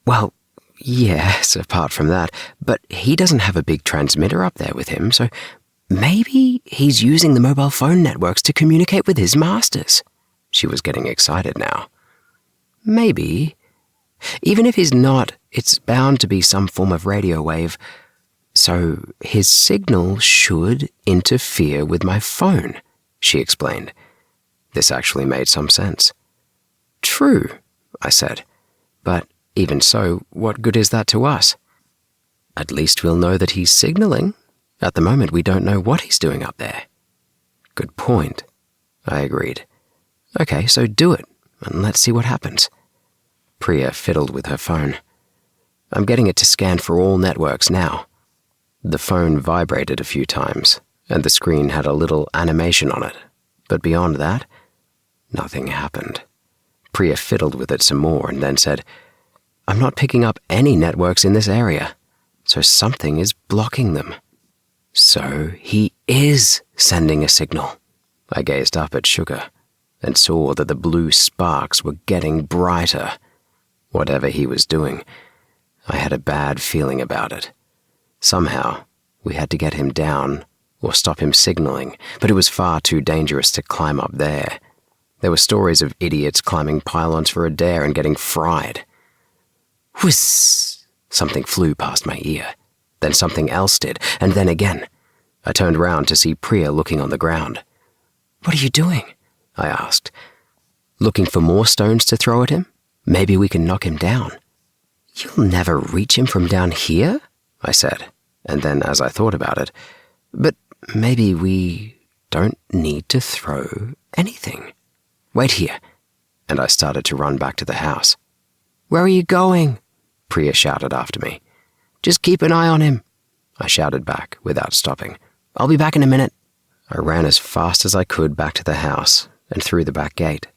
"Well, yes, apart from that, but he doesn't have a big transmitter up there with him, so maybe he's using the mobile phone networks to communicate with his masters." She was getting excited now. "Maybe. Even if he's not, it's bound to be some form of radio wave. So his signal should interfere with my phone," she explained. This actually made some sense. "True," I said. "But even so, what good is that to us?" "At least we'll know that he's signaling. At the moment, we don't know what he's doing up there." "Good point," I agreed. "Okay, so do it, and let's see what happens." Priya fiddled with her phone. "I'm getting it to scan for all networks now." The phone vibrated a few times, and the screen had a little animation on it. But beyond that, nothing happened. Priya fiddled with it some more and then said, "I'm not picking up any networks in this area, so something is blocking them." "So he is sending a signal." I gazed up at Sugar and saw that the blue sparks were getting brighter. Whatever he was doing, I had a bad feeling about it. Somehow, we had to get him down or stop him signaling, but it was far too dangerous to climb up there. There were stories of idiots climbing pylons for a dare and getting fried. Whiz! Something flew past my ear. Then something else did, and then again. I turned round to see Priya looking on the ground. "What are you doing?" I asked. "Looking for more stones to throw at him? Maybe we can knock him down." "You'll never reach him from down here?" I said, and then as I thought about it, "But maybe we don't need to throw anything. Wait here." And I started to run back to the house. "Where are you going?" Priya shouted after me. "Just keep an eye on him," I shouted back without stopping. "I'll be back in a minute." I ran as fast as I could back to the house and through the back gate.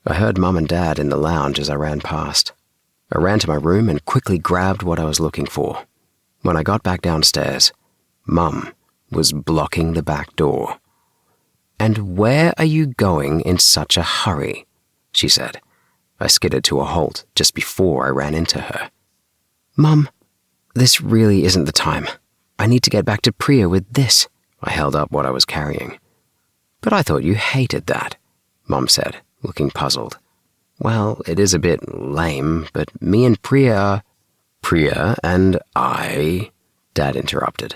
I heard Mum and Dad in the lounge as I ran past. I ran to my room and quickly grabbed what I was looking for. When I got back downstairs, Mum was blocking the back door. "And where are you going in such a hurry?" she said. I skidded to a halt just before I ran into her. "Mum, this really isn't the time. I need to get back to Priya with this." I held up what I was carrying. "But I thought you hated that," Mum said, looking puzzled. "Well, it is a bit lame, but me and Priya..." "Priya and I..." Dad interrupted.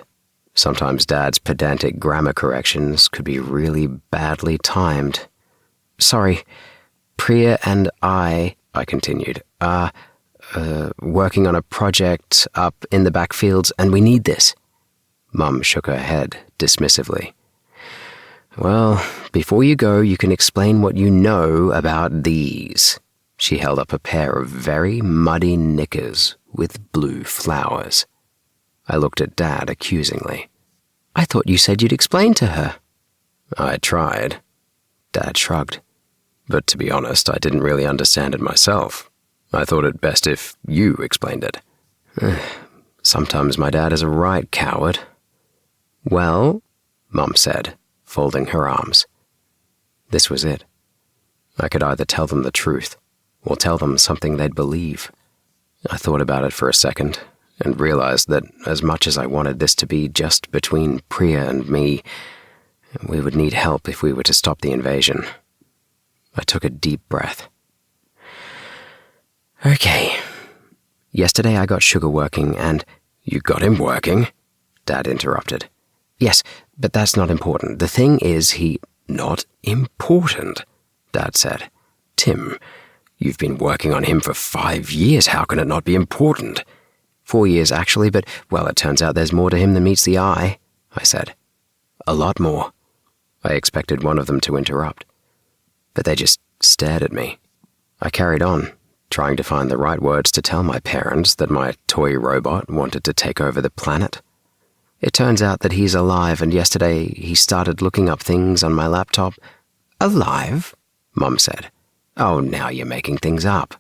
Sometimes Dad's pedantic grammar corrections could be really badly timed. "Sorry, Priya and I continued, are working on a project up in the backfields, and we need this." Mum shook her head dismissively. "Well, before you go, you can explain what you know about these." She held up a pair of very muddy knickers with blue flowers. I looked at Dad accusingly. "I thought you said you'd explain to her." "I tried." Dad shrugged. "But to be honest, I didn't really understand it myself. I thought it best if you explained it." Sometimes my dad is a right coward. "Well," Mum said, folding her arms. This was it. I could either tell them the truth or tell them something they'd believe. I thought about it for a second and realized that as much as I wanted this to be just between Priya and me, we would need help if we were to stop the invasion. I took a deep breath. "Okay. Yesterday I got Sugar working and..." "You got him working?" Dad interrupted. "Yes, but that's not important. The thing is he..." "Not important," Dad said. "Tim, you've been working on him for 5 years. How can it not be important?" 4 years actually, but, well, it turns out there's more to him than meets the eye, I said. A lot more. I expected one of them to interrupt, but they just stared at me. I carried on, trying to find the right words to tell my parents that my toy robot wanted to take over the planet. It turns out that he's alive, and yesterday he started looking up things on my laptop. Alive? Mum said. Oh, now you're making things up.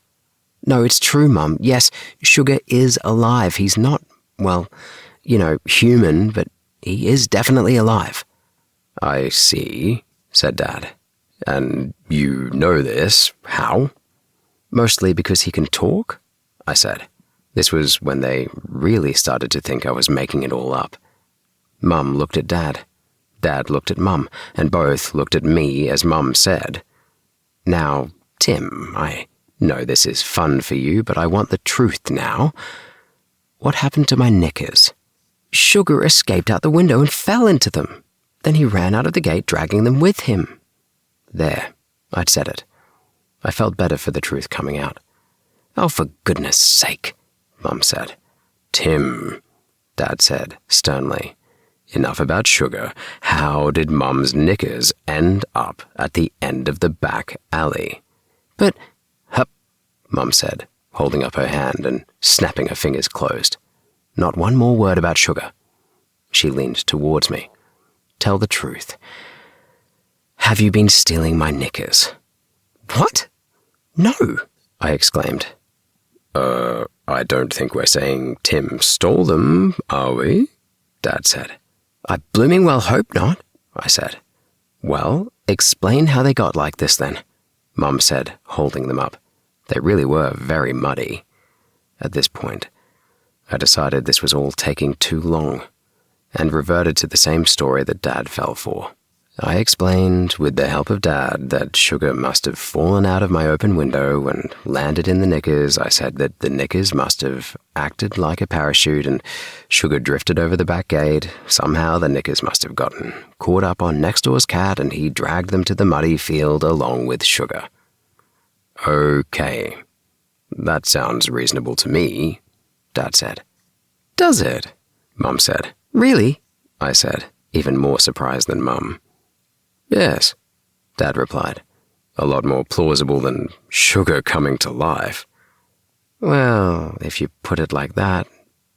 No, it's true, Mum. Yes, Sugar is alive. He's not, well, human, but he is definitely alive. I see, said Dad. And you know this. How? Mostly because he can talk, I said. This was when they really started to think I was making it all up. Mum looked at Dad. Dad looked at Mum, and both looked at me as Mum said, Now, Tim, I know this is fun for you, but I want the truth now. What happened to my knickers? Sugar escaped out the window and fell into them. Then he ran out of the gate, dragging them with him. There, I'd said it. I felt better for the truth coming out. Oh, for goodness sake, Mum said. Tim, Dad said sternly. Enough about Sugar. How did Mum's knickers end up at the end of the back alley? But, hup, Mum said, holding up her hand and snapping her fingers closed. Not one more word about Sugar. She leaned towards me. Tell the truth. Have you been stealing my knickers? What? No, I exclaimed. I don't think we're saying Tim stole them, are we? Dad said. I blooming well hope not, I said. Well, explain how they got like this then, Mum said, holding them up. They really were very muddy. At this point, I decided this was all taking too long, and reverted to the same story that Dad fell for. I explained, with the help of Dad, that Sugar must have fallen out of my open window and landed in the knickers. I said that the knickers must have acted like a parachute and Sugar drifted over the back gate. Somehow the knickers must have gotten caught up on next door's cat and he dragged them to the muddy field along with Sugar. Okay, that sounds reasonable to me, Dad said. Does it? Mum said. Really? I said, even more surprised than Mum. Yes, Dad replied. A lot more plausible than Sugar coming to life. Well, if you put it like that,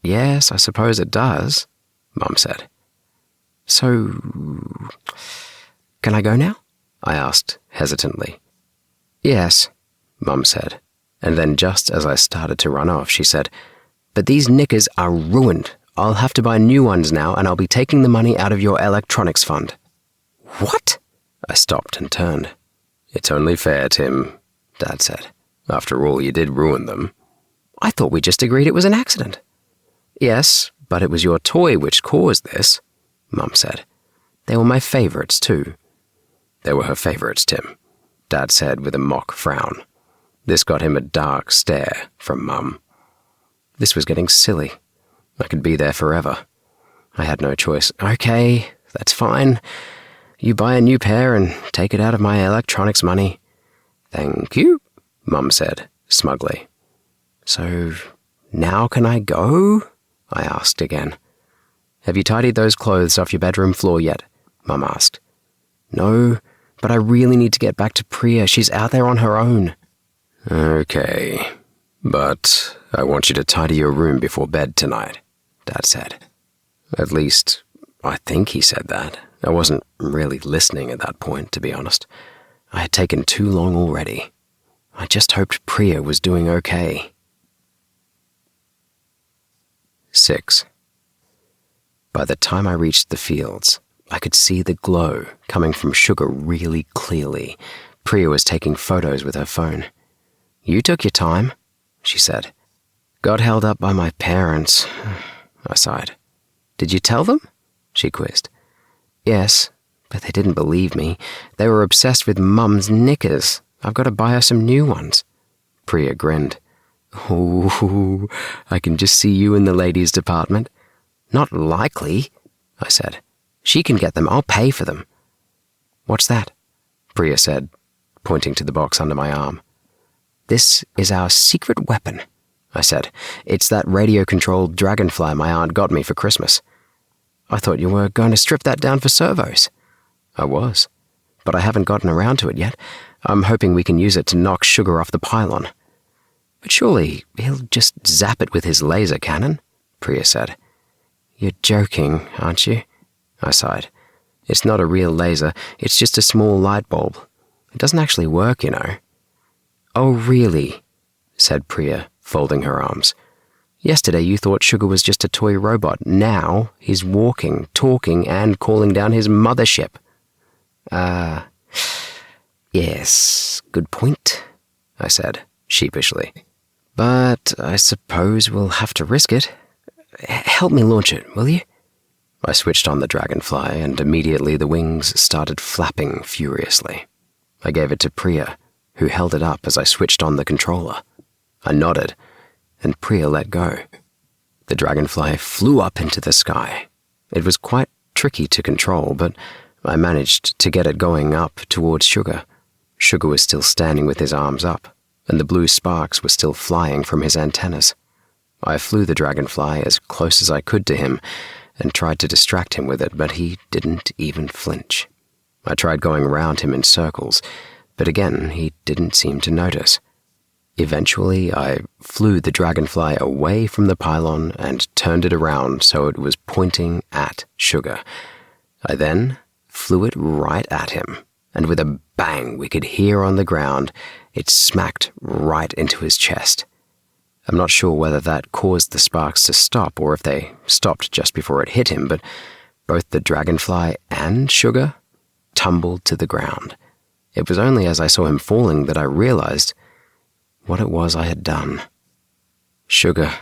yes, I suppose it does, Mum said. So, can I go now? I asked hesitantly. Yes, Mum said, and then just as I started to run off, she said, But these knickers are ruined. I'll have to buy new ones now, and I'll be taking the money out of your electronics fund. What? I stopped and turned. It's only fair, Tim, Dad said. After all, you did ruin them. I thought we just agreed it was an accident. Yes, but it was your toy which caused this, Mum said. They were my favorites, too. They were her favorites, Tim, Dad said with a mock frown. This got him a dark stare from Mum. This was getting silly. I could be there forever. I had no choice. Okay, that's fine. You buy a new pair and take it out of my electronics money. Thank you, Mum said, smugly. So, now can I go? I asked again. Have you tidied those clothes off your bedroom floor yet? Mum asked. No, but I really need to get back to Priya. She's out there on her own. Okay, but I want you to tidy your room before bed tonight, Dad said. At least, I think he said that. I wasn't really listening at that point, to be honest. I had taken too long already. I just hoped Priya was doing okay. 6. By the time I reached the fields, I could see the glow coming from Sugar really clearly. Priya was taking photos with her phone. You took your time, she said. Got held up by my parents, I sighed. Did you tell them? She quizzed. Yes, but they didn't believe me. They were obsessed with Mum's knickers. I've got to buy her some new ones. Priya grinned. Oh, I can just see you in the ladies' department. Not likely, I said. She can get them. I'll pay for them. What's that? Priya said, pointing to the box under my arm. This is our secret weapon, I said. "It's that radio-controlled dragonfly my aunt got me for Christmas." "I thought you were going to strip that down for servos." "I was, but I haven't gotten around to it yet. I'm hoping we can use it to knock Sugar off the pylon." "But surely he'll just zap it with his laser cannon," Priya said. "You're joking, aren't you?" I sighed. "It's not a real laser, it's just a small light bulb. It doesn't actually work, you know." "Oh, really?" said Priya, folding her arms. "Yesterday you thought Sugar was just a toy robot. Now he's walking, talking, and calling down his mothership." Yes, good point," I said, sheepishly. "But I suppose we'll have to risk it. Help me launch it, will you?" I switched on the dragonfly, and immediately the wings started flapping furiously. I gave it to Priya, who held it up as I switched on the controller. I nodded, and Priya let go. The dragonfly flew up into the sky. It was quite tricky to control, but I managed to get it going up towards Sugar. Sugar was still standing with his arms up, and the blue sparks were still flying from his antennas. I flew the dragonfly as close as I could to him and tried to distract him with it, but he didn't even flinch. I tried going around him in circles, but again he didn't seem to notice. Eventually, I flew the dragonfly away from the pylon and turned it around so it was pointing at Sugar. I then flew it right at him, and with a bang we could hear on the ground, it smacked right into his chest. I'm not sure whether that caused the sparks to stop or if they stopped just before it hit him, but both the dragonfly and Sugar tumbled to the ground. It was only as I saw him falling that I realized what it was I had done. Sugar,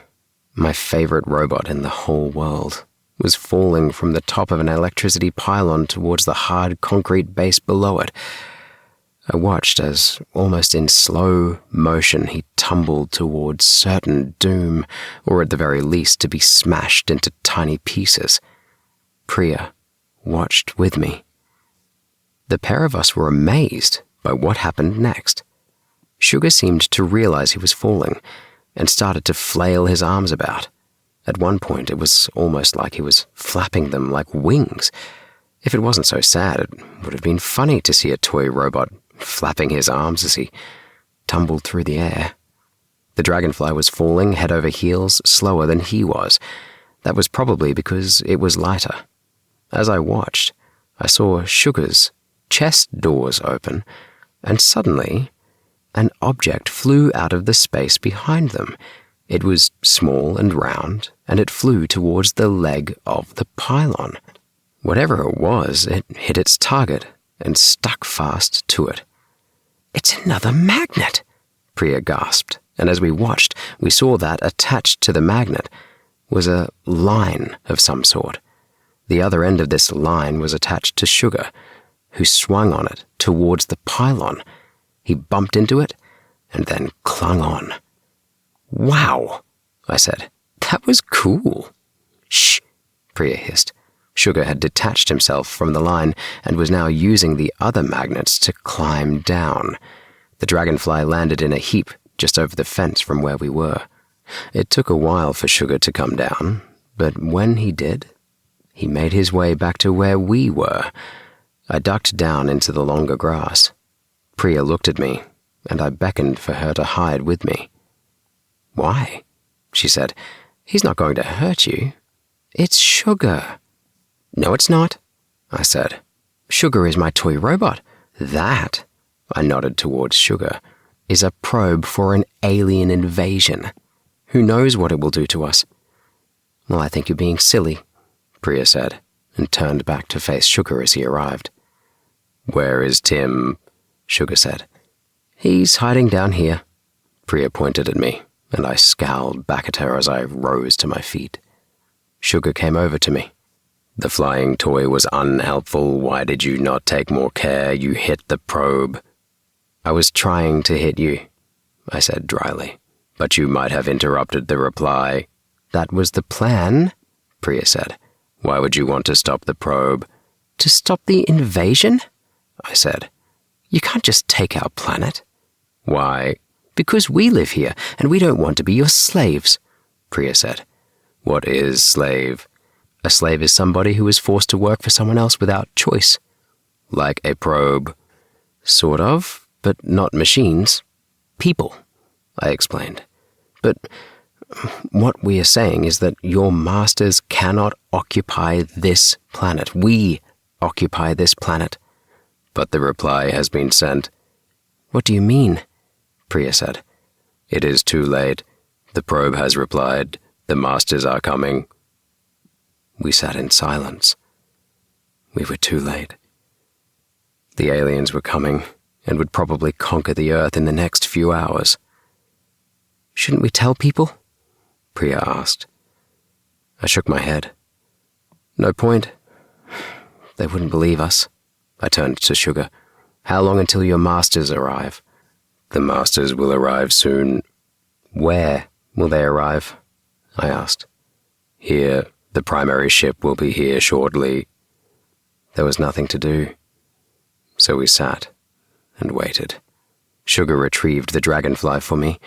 my favorite robot in the whole world, was falling from the top of an electricity pylon towards the hard concrete base below it. I watched as, almost in slow motion, he tumbled towards certain doom, or at the very least to be smashed into tiny pieces. Priya watched with me. The pair of us were amazed by what happened next. Sugar seemed to realize he was falling and started to flail his arms about. At one point, it was almost like he was flapping them like wings. If it wasn't so sad, it would have been funny to see a toy robot flapping his arms as he tumbled through the air. The dragonfly was falling head over heels slower than he was. That was probably because it was lighter. As I watched, I saw Sugar's chest doors open, and suddenly an object flew out of the space behind them. It was small and round, and it flew towards the leg of the pylon. Whatever it was, it hit its target and stuck fast to it. "It's another magnet," Priya gasped, and as we watched, we saw that attached to the magnet was a line of some sort. The other end of this line was attached to Sugar, who swung on it towards the pylon. He bumped into it and then clung on. "Wow," I said. "That was cool." "Shh," Priya hissed. Sugar had detached himself from the line and was now using the other magnets to climb down. The dragonfly landed in a heap just over the fence from where we were. It took a while for Sugar to come down, but when he did, he made his way back to where we were. I ducked down into the longer grass. Priya looked at me, and I beckoned for her to hide with me. "Why?" she said. "He's not going to hurt you. It's Sugar." "No, it's not," I said. "Sugar is my toy robot. That," I nodded towards Sugar, "is a probe for an alien invasion. Who knows what it will do to us?" "Well, I think you're being silly," Priya said, and turned back to face Sugar as he arrived. "Where is Tim?" Sugar said. "He's hiding down here." Priya pointed at me, and I scowled back at her as I rose to my feet. Sugar came over to me. "The flying toy was unhelpful. Why did you not take more care? You hit the probe." "I was trying to hit you," I said dryly. "But you might have interrupted the reply." "That was the plan," Priya said. "Why would you want to stop the probe?" "To stop the invasion?" I said. "You can't just take our planet." "Why?" Because we live here, and we don't want to be your slaves, Priya said. What is slave? A slave is somebody who is forced to work for someone else without choice. Like a probe. Sort of, but not machines. People, I explained. But what we are saying is that your masters cannot occupy this planet. We occupy this planet. But the reply has been sent. What do you mean? Priya said. It is too late. The probe has replied. The masters are coming. We sat in silence. We were too late. The aliens were coming and would probably conquer the Earth in the next few hours. Shouldn't we tell people? Priya asked. I shook my head. No point. They wouldn't believe us. I turned to Sugar. How long until your masters arrive? The masters will arrive soon. Where will they arrive? I asked. Here. The primary ship will be here shortly. There was nothing to do. So we sat and waited. Sugar retrieved the dragonfly for me,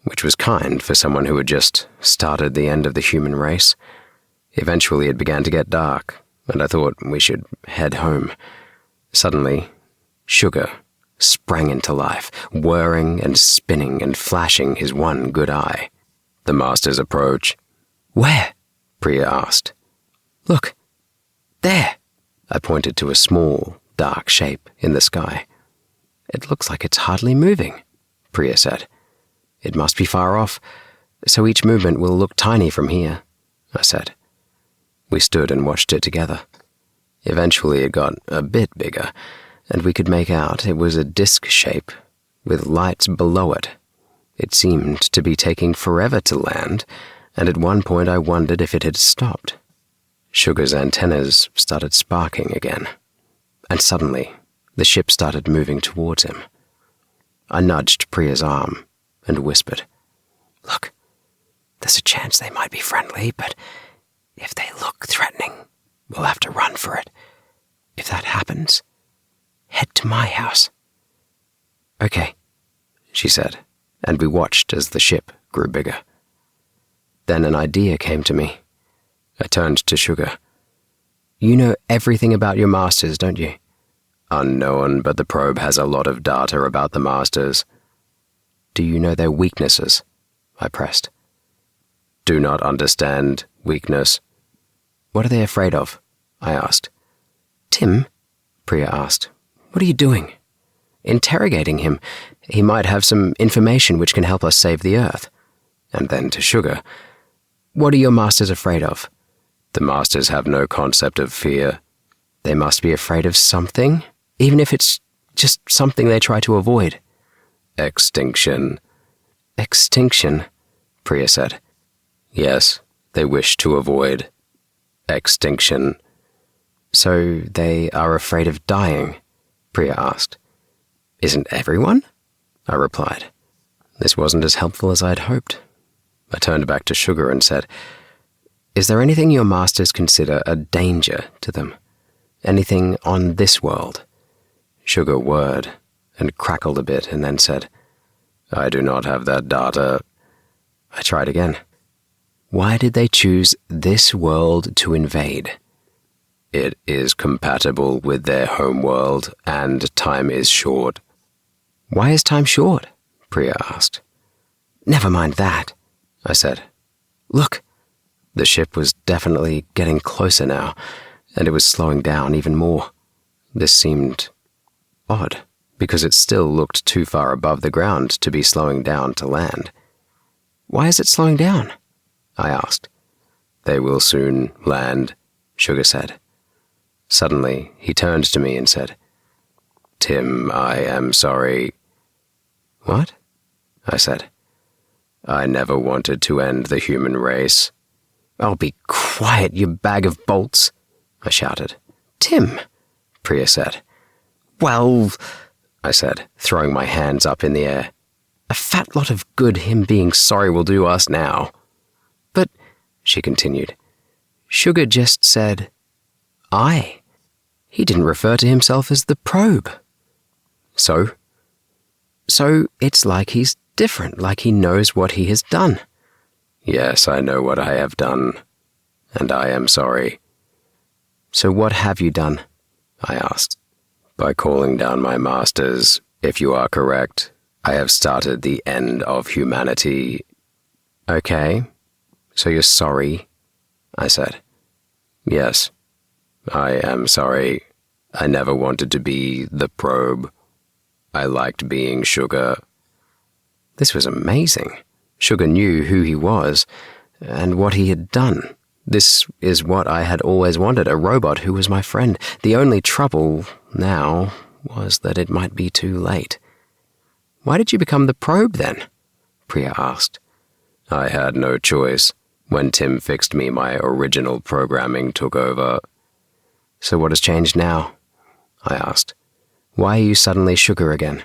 which was kind for someone who had just started the end of the human race. Eventually it began to get dark, and I thought we should head home. Suddenly, Sugar sprang into life, whirring and spinning and flashing his one good eye. The masters approach. Where? Priya asked. Look, there. I pointed to a small, dark shape in the sky. It looks like it's hardly moving, Priya said. It must be far off, so each movement will look tiny from here, I said. We stood and watched it together. Eventually it got a bit bigger, and we could make out it was a disc shape, with lights below it. It seemed to be taking forever to land, and at one point I wondered if it had stopped. Sugar's antennas started sparking again, and suddenly the ship started moving towards him. I nudged Priya's arm and whispered, Look, there's a chance they might be friendly, but if they look threatening, we'll have to run for it. If that happens, head to my house. Okay, she said, and we watched as the ship grew bigger. Then an idea came to me. I turned to Sugar. You know everything about your masters, don't you? Unknown, but the probe has a lot of data about the masters. Do you know their weaknesses? I pressed. Do not understand weakness. What are they afraid of? I asked. Tim? Priya asked. What are you doing? Interrogating him. He might have some information which can help us save the Earth. And then to Sugar. What are your masters afraid of? The masters have no concept of fear. They must be afraid of something, even if it's just something they try to avoid. Extinction. Extinction, Priya said. Yes, they wish to avoid extinction. So they are afraid of dying? Priya asked. Isn't everyone? I replied. This wasn't as helpful as I'd hoped. I turned back to Sugar and said, Is there anything your masters consider a danger to them? Anything on this world? Sugar whirred and crackled a bit and then said, I do not have that data. I tried again. Why did they choose this world to invade? It is compatible with their home world, and time is short. Why is time short? Priya asked. Never mind that, I said. Look. The ship was definitely getting closer now, and it was slowing down even more. This seemed odd, because it still looked too far above the ground to be slowing down to land. Why is it slowing down? I asked. They will soon land, Sugar said. Suddenly, he turned to me and said, Tim, I am sorry. What? I said. I never wanted to end the human race. Oh, be quiet, you bag of bolts, I shouted. Tim, Priya said. Well, I said, throwing my hands up in the air. A fat lot of good him being sorry will do us now. But, she continued, Sugar just said, I. He didn't refer to himself as the probe. So? So it's like he's different, like he knows what he has done. Yes, I know what I have done, and I am sorry. So what have you done? I asked. By calling down my masters, if you are correct, I have started the end of humanity. Okay, so you're sorry, I said. Yes, I am sorry. I never wanted to be the probe. I liked being Sugar. This was amazing. Sugar knew who he was and what he had done. This is what I had always wanted, a robot who was my friend. The only trouble now was that it might be too late. Why did you become the probe then? Priya asked. I had no choice. When Tim fixed me, my original programming took over. So what has changed now? I asked. Why are you suddenly Sugar again?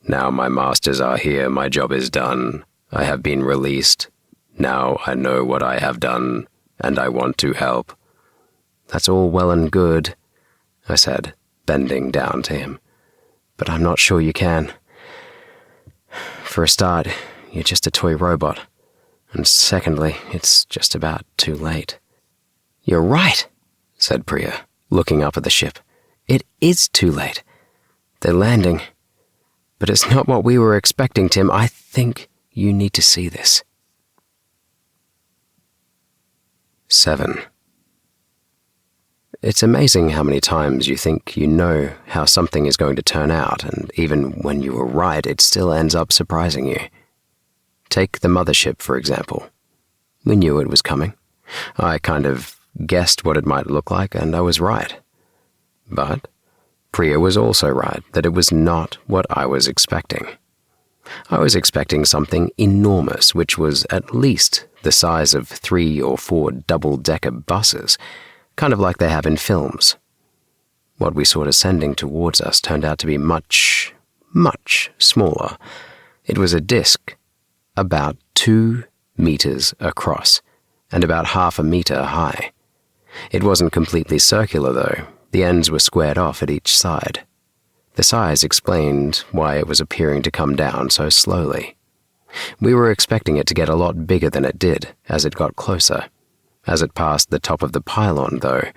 Now my masters are here, my job is done. I have been released. Now I know what I have done, and I want to help. That's all well and good, I said, bending down to him. But I'm not sure you can. For a start, you're just a toy robot. And secondly, it's just about too late. You're right, said Priya, looking up at the ship. It is too late. They're landing. But it's not what we were expecting, Tim. I think you need to see this. 7. It's amazing how many times you think you know how something is going to turn out, and even when you were right, it still ends up surprising you. Take the mothership, for example. We knew it was coming. I kind of guessed what it might look like, and I was right. But Priya was also right that it was not what I was expecting. I was expecting something enormous, which was at least the size of 3 or 4 double-decker buses, kind of like they have in films. What we saw descending towards us turned out to be much, much smaller. It was a disc about 2 meters across and about half a meter high. It wasn't completely circular, though. The ends were squared off at each side. The size explained why it was appearing to come down so slowly. We were expecting it to get a lot bigger than it did as it got closer. As it passed the top of the pylon, though,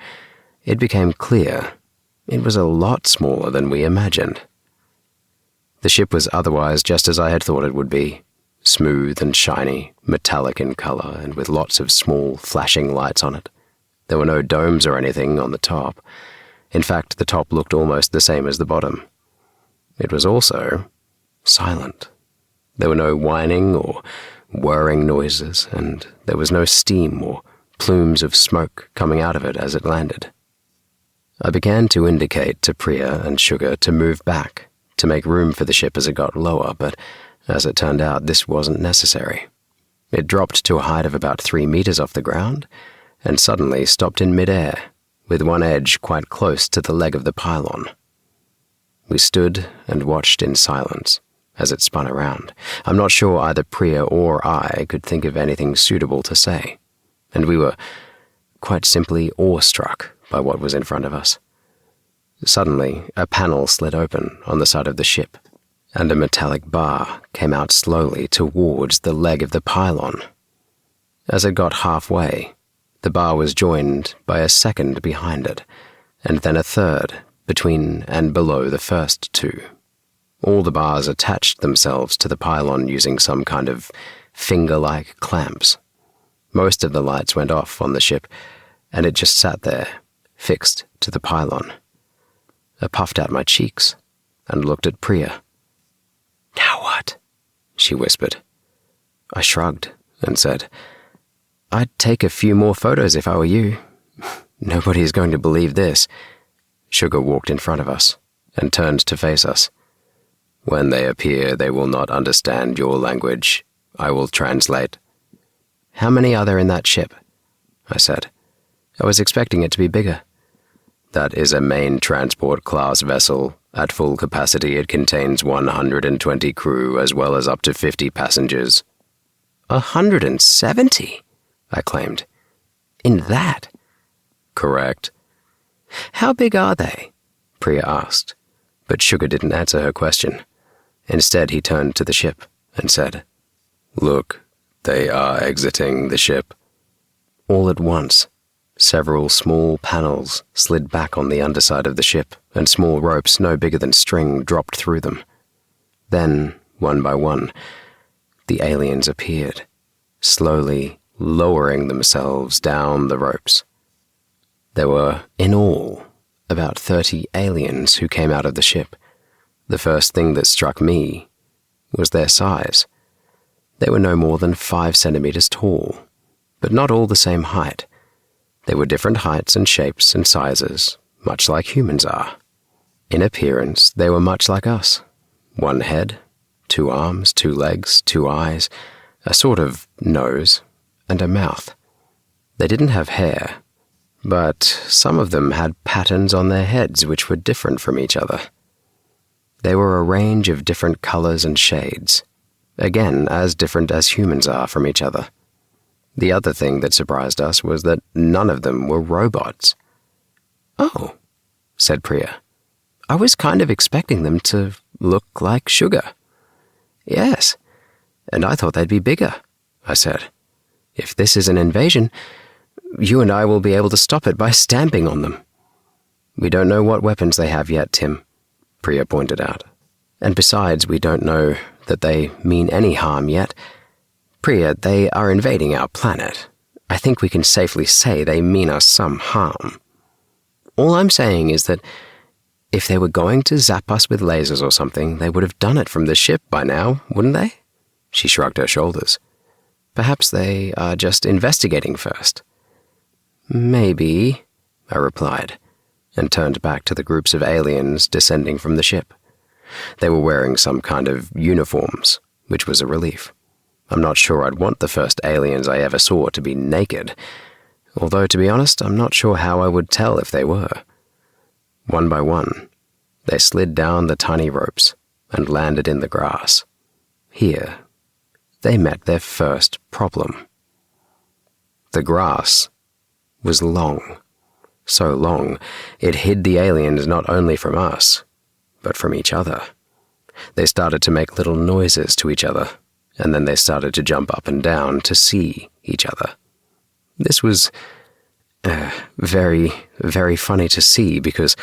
it became clear it was a lot smaller than we imagined. The ship was otherwise just as I had thought it would be, smooth and shiny, metallic in color, and with lots of small, flashing lights on it. There were no domes or anything on the top. In fact, the top looked almost the same as the bottom. It was also silent. There were no whining or whirring noises, and there was no steam or plumes of smoke coming out of it as it landed. I began to indicate to Priya and Sugar to move back, to make room for the ship as it got lower, but as it turned out, this wasn't necessary. It dropped to a height of about 3 meters off the ground, and suddenly stopped in mid-air, with one edge quite close to the leg of the pylon. We stood and watched in silence as it spun around. I'm not sure either Priya or I could think of anything suitable to say, and we were quite simply awestruck by what was in front of us. Suddenly, a panel slid open on the side of the ship, and a metallic bar came out slowly towards the leg of the pylon. As it got halfway, the bar was joined by a second behind it, and then a third between and below the first 2. All the bars attached themselves to the pylon using some kind of finger-like clamps. Most of the lights went off on the ship, and it just sat there, fixed to the pylon. I puffed out my cheeks and looked at Priya. "Now what?" she whispered. I shrugged and said, "I'd take a few more photos if I were you. Nobody is going to believe this." Sugar walked in front of us and turned to face us. "When they appear, they will not understand your language. I will translate." "How many are there in that ship?" I said. I was expecting it to be bigger. "That is a main transport class vessel. At full capacity, it contains 120 crew as well as up to 50 passengers. 170? I claimed. In that? Correct. How big are they? Priya asked, but Sugar didn't answer her question. Instead, he turned to the ship and said, "Look, they are exiting the ship." All at once, several small panels slid back on the underside of the ship, and small ropes no bigger than string dropped through them. Then, one by one, the aliens appeared, slowly lowering themselves down the ropes. There were, in all, about 30 aliens who came out of the ship. The first thing that struck me was their size. They were no more than 5 centimeters tall, but not all the same height. They were different heights and shapes and sizes, much like humans are. In appearance, they were much like us. 1 head, 2 arms, 2 legs, 2 eyes, a sort of nose, and a mouth. They didn't have hair, but some of them had patterns on their heads which were different from each other. They were a range of different colors and shades, again as different as humans are from each other. The other thing that surprised us was that none of them were robots. "Oh," said Priya. "I was kind of expecting them to look like sugar." "Yes, and I thought they'd be bigger," I said. "If this is an invasion, you and I will be able to stop it by stamping on them." "We don't know what weapons they have yet, Tim," Priya pointed out. "And besides, we don't know that they mean any harm yet. Priya, they are invading our planet. I think we can safely say they mean us some harm. All I'm saying is that if they were going to zap us with lasers or something, they would have done it from the ship by now, wouldn't they?" She shrugged her shoulders. "Perhaps they are just investigating first." "Maybe," I replied, and turned back to the groups of aliens descending from the ship. They were wearing some kind of uniforms, which was a relief. I'm not sure I'd want the first aliens I ever saw to be naked, although, to be honest, I'm not sure how I would tell if they were. One by one, they slid down the tiny ropes and landed in the grass. Here, they met their first problem. The grass was long, so long it hid the aliens not only from us, but from each other. They started to make little noises to each other, and then they started to jump up and down to see each other. This was very, very funny to see because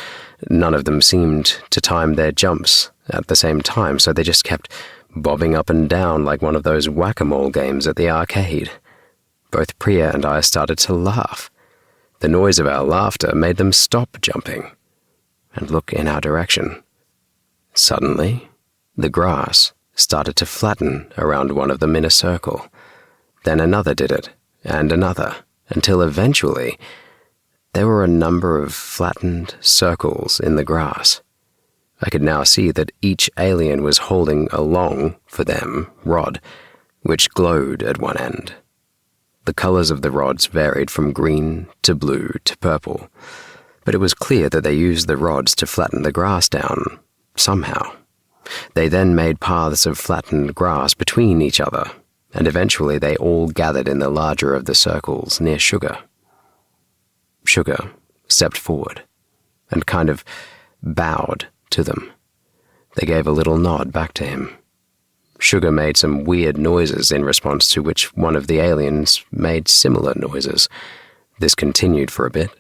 none of them seemed to time their jumps at the same time, so they just kept bobbing up and down like one of those whack-a-mole games at the arcade. Both Priya and I started to laugh. The noise of our laughter made them stop jumping and look in our direction. Suddenly, the grass started to flatten around one of them in a circle. Then another did it, and another, until eventually there were a number of flattened circles in the grass. I could now see that each alien was holding a long, for them, rod, which glowed at one end. The colors of the rods varied from green to blue to purple, but it was clear that they used the rods to flatten the grass down, somehow. They then made paths of flattened grass between each other, and eventually they all gathered in the larger of the circles near Sugar. Sugar stepped forward and kind of bowed to them. They gave a little nod back to him. Sugar made some weird noises in response to which one of the aliens made similar noises. This continued for a bit,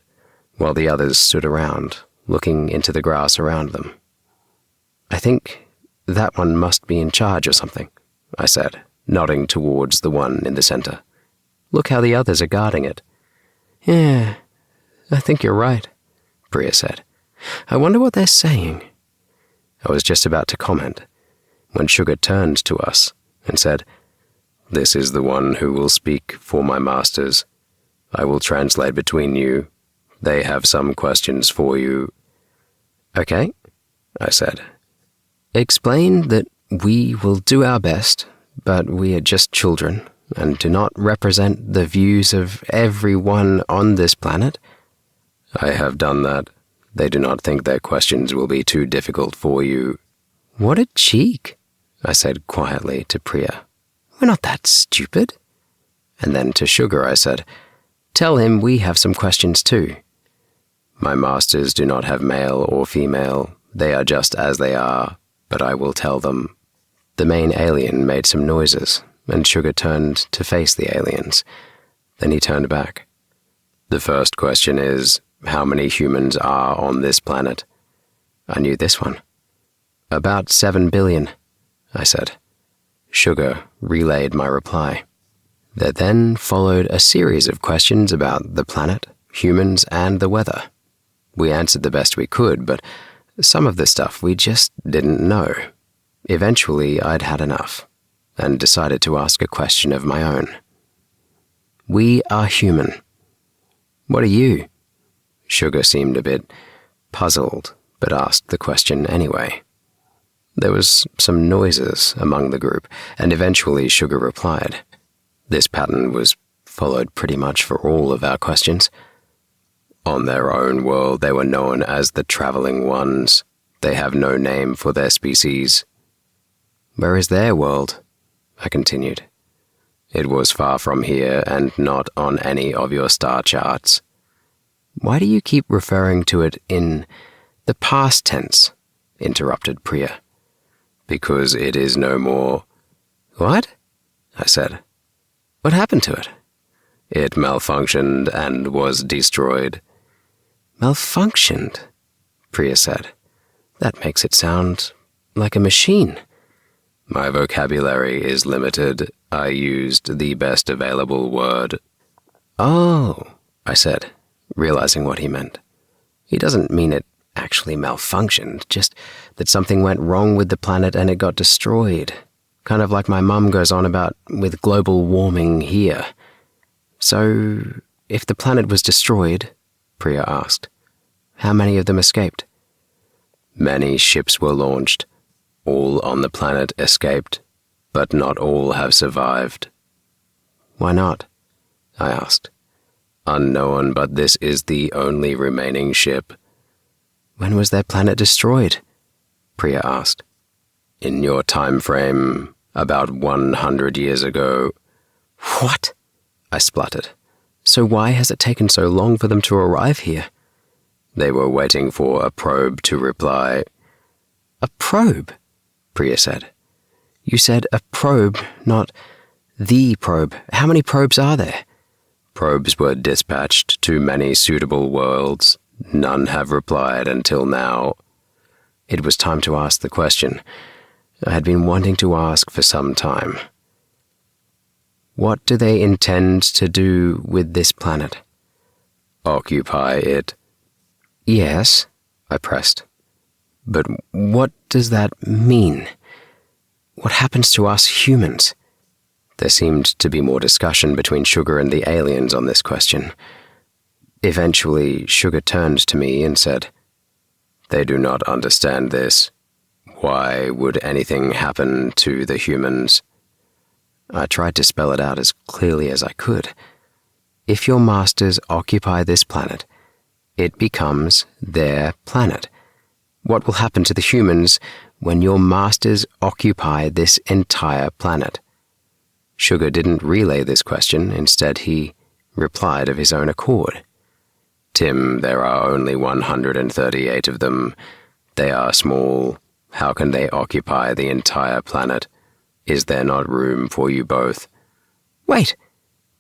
while the others stood around, looking into the grass around them. "I think that one must be in charge or something," I said, nodding towards the one in the center. "Look how the others are guarding it." "Yeah, I think you're right," Priya said. "I wonder what they're saying." I was just about to comment when Sugar turned to us and said, "This is the one who will speak for my masters. I will translate between you. They have some questions for you." "Okay," I said. "Explain that we will do our best, but we are just children and do not represent the views of everyone on this planet." "I have done that. They do not think their questions will be too difficult for you." "What a cheek," I said quietly to Priya. "We're not that stupid." And then to Sugar I said, "Tell him we have some questions too." "My masters do not have male or female. They are just as they are, but I will tell them." The main alien made some noises, and Sugar turned to face the aliens. Then he turned back. "The first question is, how many humans are on this planet?" I knew this one. "About 7 billion, I said. Sugar relayed my reply. There then followed a series of questions about the planet, humans, and the weather. We answered the best we could, but some of the stuff we just didn't know. Eventually, I'd had enough, and decided to ask a question of my own. "We are human. What are you?" Sugar seemed a bit puzzled, but asked the question anyway. There was some noises among the group, and eventually Sugar replied. This pattern was followed pretty much for all of our questions. "On their own world, they were known as the Traveling Ones. They have no name for their species." "Where is their world?" I continued. "It was far from here and not on any of your star charts." "Why do you keep referring to it in the past tense?" interrupted Priya. "Because it is no more." "What?" I said. "What happened to it?" "It malfunctioned and was destroyed." "Malfunctioned?" Priya said. "That makes it sound like a machine." "My vocabulary is limited. I used the best available word." "Oh," I said, realizing what he meant. He doesn't mean it actually malfunctioned, just that something went wrong with the planet and it got destroyed. Kind of like my mum goes on about with global warming here. "So, if the planet was destroyed," Priya asked, "how many of them escaped?" "Many ships were launched. All on the planet escaped, but not all have survived." "Why not?" I asked. "Unknown, but this is the only remaining ship." "When was their planet destroyed?" Priya asked. "In your time frame, about 100 years ago." "What?" I spluttered. "So why has it taken so long for them to arrive here?" "They were waiting for a probe to reply." "A probe?" Priya said. "You said a probe, not the probe. How many probes are there?" "Probes were dispatched to many suitable worlds. None have replied until now." It was time to ask the question I had been wanting to ask for some time. "What do they intend to do with this planet?" "Occupy it." "Yes," I pressed. "But what does that mean? What happens to us humans?" There seemed to be more discussion between Sugar and the aliens on this question. Eventually, Sugar turned to me and said, "They do not understand this. Why would anything happen to the humans?" I tried to spell it out as clearly as I could. If your masters occupy this planet, it becomes their planet. What will happen to the humans when your masters occupy this entire planet? Sugar didn't relay this question. Instead, he replied of his own accord. "Tim, there are only 138 of them. They are small. How can they occupy the entire planet? Is there not room for you both?" "Wait,"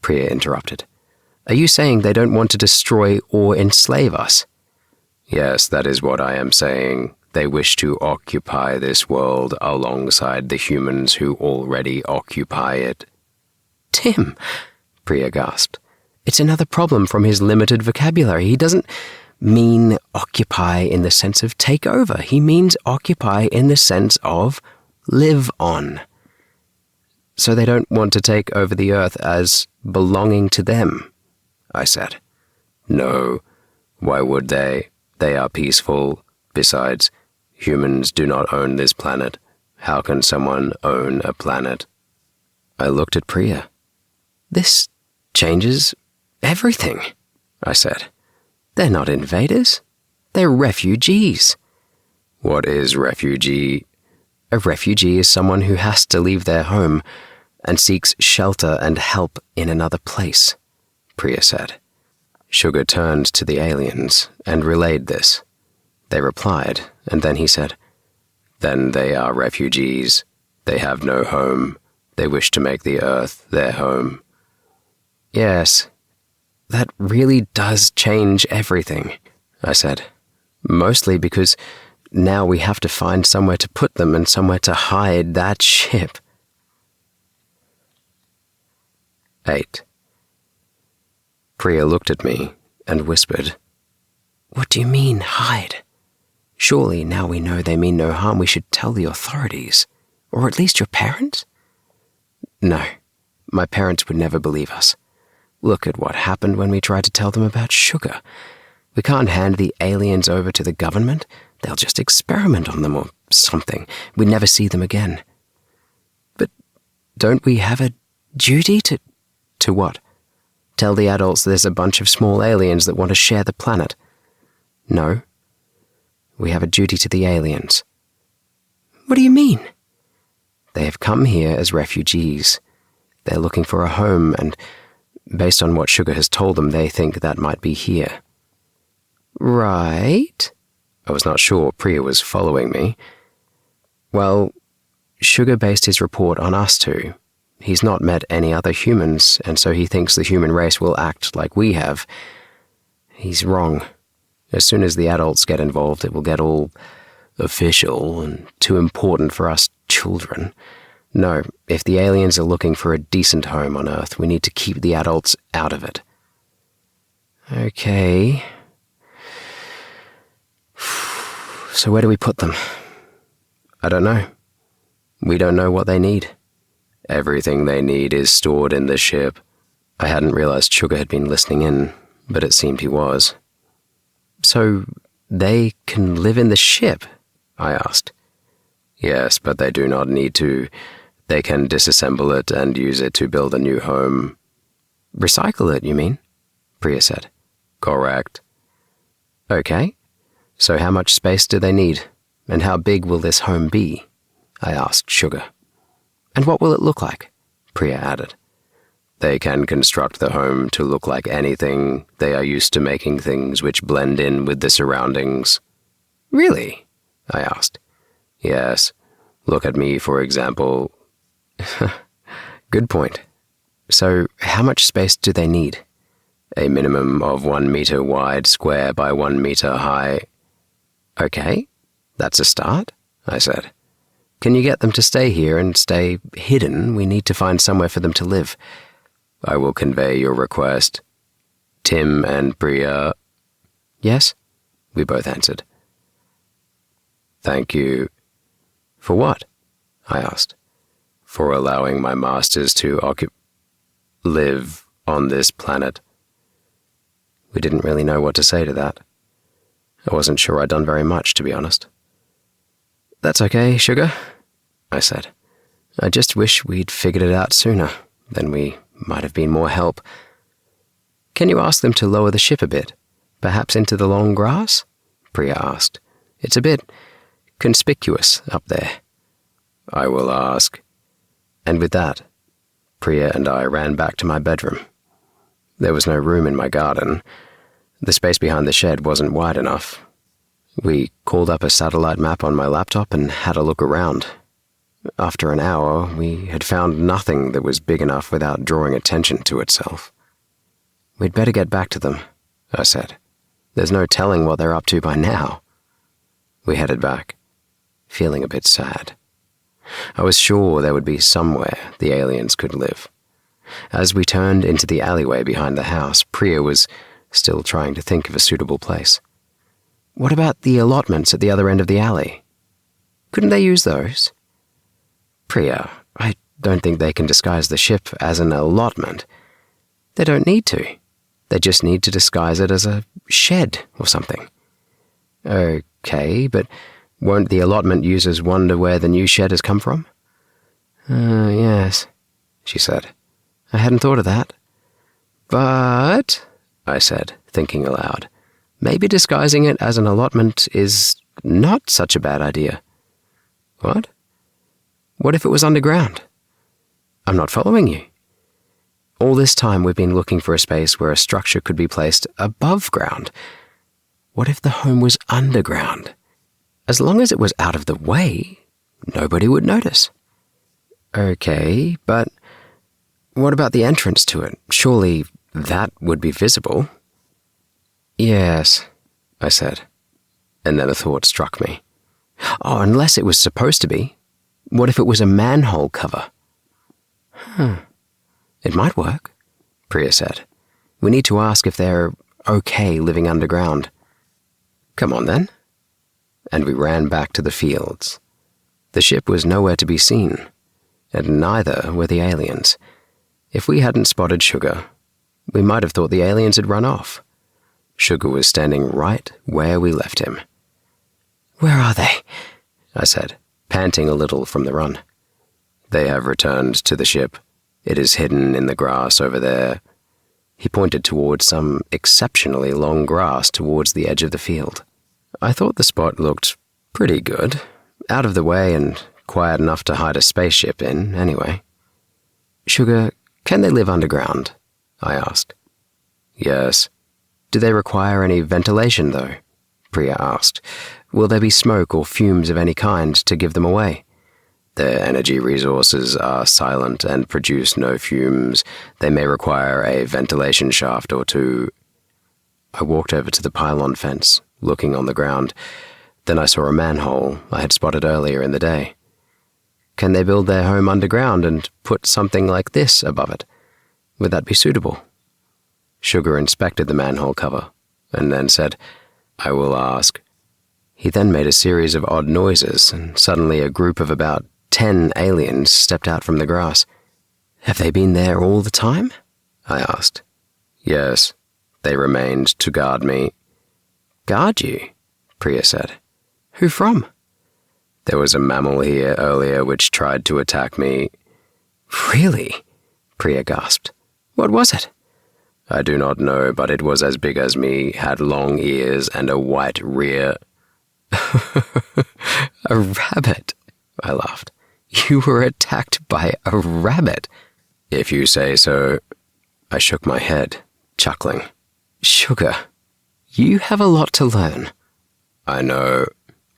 Priya interrupted. "Are you saying they don't want to destroy or enslave us?" "Yes, that is what I am saying. They wish to occupy this world alongside the humans who already occupy it." "Tim," Priya gasped. "It's another problem from his limited vocabulary. He doesn't mean occupy in the sense of take over. He means occupy in the sense of live on." "So they don't want to take over the earth as belonging to them?" I said. "No. Why would they? They are peaceful. Besides, humans do not own this planet. How can someone own a planet?" I looked at Priya. "This changes everything," I said. "They're not invaders. They're refugees." "What is refugee?" "A refugee is someone who has to leave their home and seeks shelter and help in another place," Priya said. Sugar turned to the aliens and relayed this. They replied, and then he said, "Then they are refugees. They have no home. They wish to make the Earth their home. Yes, that really does change everything, I said. Mostly because now we have to find somewhere to put them and somewhere to hide that ship. 8. Priya looked at me and whispered, "What do you mean, hide? Surely, now we know they mean no harm, we should tell the authorities. Or at least your parents?" "No, my parents would never believe us. Look at what happened when we tried to tell them about sugar. We can't hand the aliens over to the government. They'll just experiment on them or something. We'd never see them again." "But don't we have a duty to..." "To what? Tell the adults there's a bunch of small aliens that want to share the planet?" "No. We have a duty to the aliens." "What do you mean?" "They have come here as refugees. They're looking for a home, and based on what Sugar has told them, they think that might be here." "Right." I was not sure Priya was following me. "Well, Sugar based his report on us two. He's not met any other humans, and so he thinks the human race will act like we have. He's wrong. As soon as the adults get involved, it will get all official and too important for us children. No, if the aliens are looking for a decent home on Earth, we need to keep the adults out of it." "Okay. So where do we put them?" "I don't know. We don't know what they need. Everything they need is stored in the ship." I hadn't realized Sugar had been listening in, but it seemed he was. "So they can live in the ship?" I asked. "Yes, but they do not need to. They can disassemble it and use it to build a new home." "Recycle it, you mean?" Priya said. "Correct." "Okay. So how much space do they need? And how big will this home be?" I asked Sugar. "And what will it look like?" Priya added. "They can construct the home to look like anything. They are used to making things which blend in with the surroundings." "Really?" I asked. "Yes. Look at me, for example." "Good point. So how much space do they need?" "A minimum of 1 meter wide square by 1 meter high." "Okay, that's a start," I said. "Can you get them to stay here and stay hidden? We need to find somewhere for them to live." "I will convey your request. Tim and Priya..." "Yes," we both answered. "Thank you." "For what?" I asked. "For allowing my masters to live on this planet." We didn't really know what to say to that. I wasn't sure I'd done very much, to be honest. "That's okay, Sugar," I said. "I just wish we'd figured it out sooner. Then we might have been more help." "Can you ask them to lower the ship a bit? Perhaps into the long grass?" Priya asked. "It's a bit conspicuous up there." "I will ask." And with that, Priya and I ran back to my bedroom. There was no room in my garden. The space behind the shed wasn't wide enough. We called up a satellite map on my laptop and had a look around. After an hour, we had found nothing that was big enough without drawing attention to itself. "We'd better get back to them," I said. "There's no telling what they're up to by now." We headed back, feeling a bit sad. I was sure there would be somewhere the aliens could live. As we turned into the alleyway behind the house, Priya was still trying to think of a suitable place. "What about the allotments at the other end of the alley? Couldn't they use those?" "Priya, I don't think they can disguise the ship as an allotment." "They don't need to. They just need to disguise it as a shed or something." "Okay, but won't the allotment users wonder where the new shed has come from?" Yes," she said. "I hadn't thought of that." "But," I said, thinking aloud, "maybe disguising it as an allotment is not such a bad idea." "What? What if it was underground?" "I'm not following you." "All this time we've been looking for a space where a structure could be placed above ground. What if the home was underground? As long as it was out of the way, nobody would notice." Okay, but what about the entrance to it? Surely that would be visible. Yes, I said, and then a thought struck me. Oh, unless it was supposed to be. What if it was a manhole cover? It might work, Priya said. We need to ask if they're okay living underground. Come on then. And we ran back to the fields. The ship was nowhere to be seen, and neither were the aliens. If we hadn't spotted Sugar, we might have thought the aliens had run off. Sugar was standing right where we left him. Where are they? I said, panting a little from the run. They have returned to the ship. It is hidden in the grass over there. He pointed towards some exceptionally long grass towards the edge of the field. I thought the spot looked pretty good, out of the way and quiet enough to hide a spaceship in, anyway. Sugar, can they live underground? I asked. Yes. Do they require any ventilation, though? Priya asked. Will there be smoke or fumes of any kind to give them away? Their energy resources are silent and produce no fumes. They may require a ventilation shaft or two. I walked over to the pylon fence, looking on the ground. Then I saw a manhole I had spotted earlier in the day. Can they build their home underground and put something like this above it? Would that be suitable? Sugar inspected the manhole cover, and then said, I will ask. He then made a series of odd noises, and suddenly a group of about 10 aliens stepped out from the grass. Have they been there all the time? I asked. Yes, they remained to guard me. Guard you? Priya said. Who from? There was a mammal here earlier which tried to attack me. Really? Priya gasped. What was it? I do not know, but it was as big as me, had long ears and a white rear. A rabbit, I laughed. You were attacked by a rabbit. If you say so. I shook my head, chuckling. Sugar, you have a lot to learn. I know,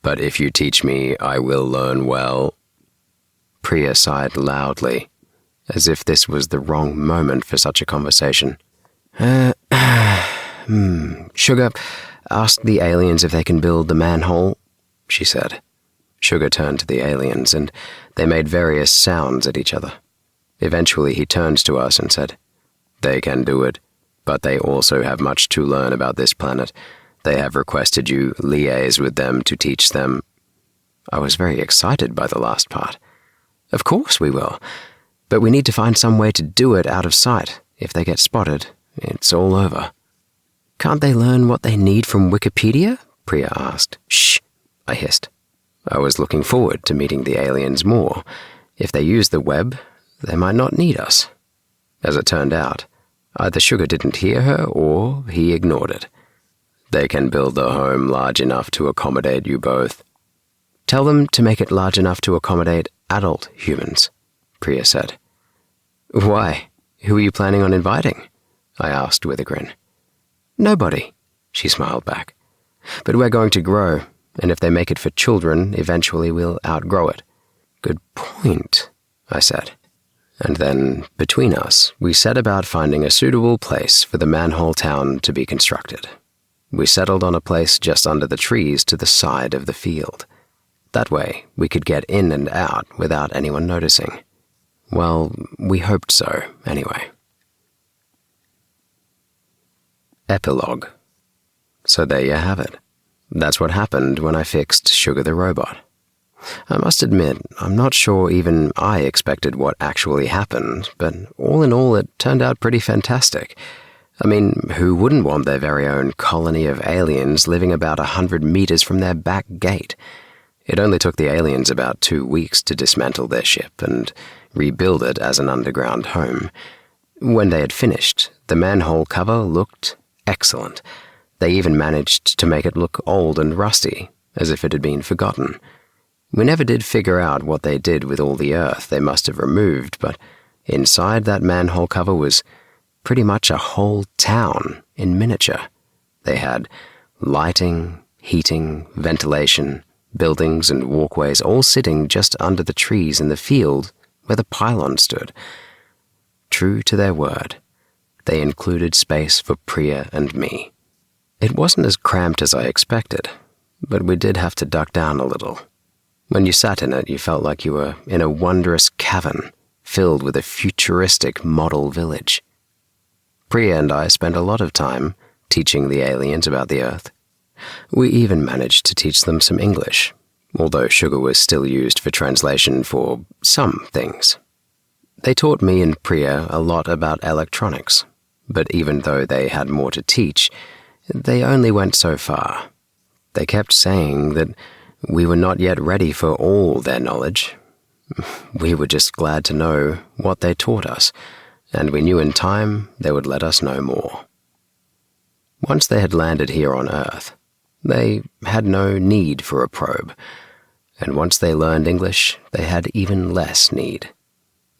but if you teach me, I will learn well. Priya sighed loudly, as if this was the wrong moment for such a conversation. Sugar, ask the aliens if they can build the manhole, she said. Sugar turned to the aliens, and they made various sounds at each other. Eventually he turned to us and said, They can do it, but they also have much to learn about this planet. They have requested you liaise with them to teach them. I was very excited by the last part. Of course we will, but we need to find some way to do it out of sight. If they get spotted, it's all over. Can't they learn what they need from Wikipedia? Priya asked. Shh, I hissed. I was looking forward to meeting the aliens more. If they use the web, they might not need us. As it turned out, either Sugar didn't hear her or he ignored it. They can build a home large enough to accommodate you both. Tell them to make it large enough to accommodate adult humans, Priya said. Why? Who are you planning on inviting? I asked with a grin. Nobody, she smiled back. But we're going to grow, and if they make it for children, eventually we'll outgrow it. Good point, I said. And then, between us, we set about finding a suitable place for the manhole town to be constructed. We settled on a place just under the trees to the side of the field. That way, we could get in and out without anyone noticing. Well, we hoped so, anyway. Epilogue. So there you have it. That's what happened when I fixed Sugar the robot. I must admit, I'm not sure even I expected what actually happened, but all in all it turned out pretty fantastic. I mean, who wouldn't want their very own colony of aliens living about 100 meters from their back gate? It only took the aliens about 2 weeks to dismantle their ship and rebuild it as an underground home. When they had finished, the manhole cover looked excellent. They even managed to make it look old and rusty, as if it had been forgotten. We never did figure out what they did with all the earth they must have removed, but inside that manhole cover was pretty much a whole town in miniature. They had lighting, heating, ventilation, buildings and walkways all sitting just under the trees in the field where the pylon stood. True to their word, they included space for Priya and me. It wasn't as cramped as I expected, but we did have to duck down a little. When you sat in it, you felt like you were in a wondrous cavern filled with a futuristic model village. Priya and I spent a lot of time teaching the aliens about the Earth. We even managed to teach them some English, although sugar was still used for translation for some things. They taught me and Priya a lot about electronics, but even though they had more to teach, they only went so far. They kept saying that we were not yet ready for all their knowledge. We were just glad to know what they taught us, and we knew in time they would let us know more. Once they had landed here on Earth, they had no need for a probe, and once they learned English, they had even less need.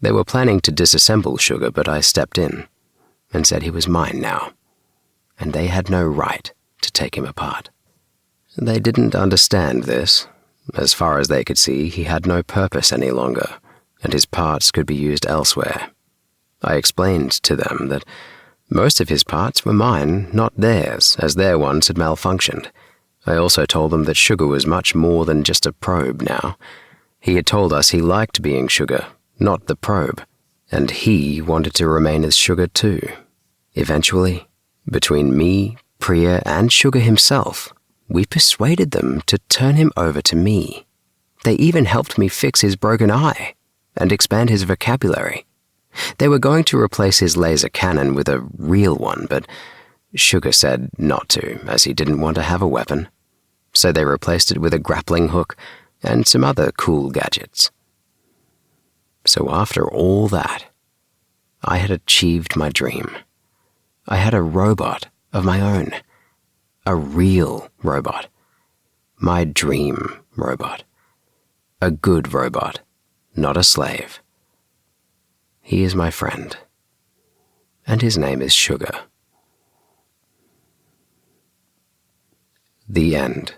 They were planning to disassemble Sugar, but I stepped in and said he was mine now, and they had no right to take him apart. They didn't understand this. As far as they could see, he had no purpose any longer, and his parts could be used elsewhere. I explained to them that most of his parts were mine, not theirs, as their ones had malfunctioned. I also told them that Sugar was much more than just a probe now. He had told us he liked being Sugar, not the probe, and he wanted to remain as Sugar too. Eventually, between me, Priya, and Sugar himself, we persuaded them to turn him over to me. They even helped me fix his broken eye and expand his vocabulary. They were going to replace his laser cannon with a real one, but Sugar said not to, as he didn't want to have a weapon. So they replaced it with a grappling hook and some other cool gadgets. So after all that, I had achieved my dream. I had a robot of my own. A real robot. My dream robot. A good robot, not a slave. He is my friend, and his name is Sugar. The end.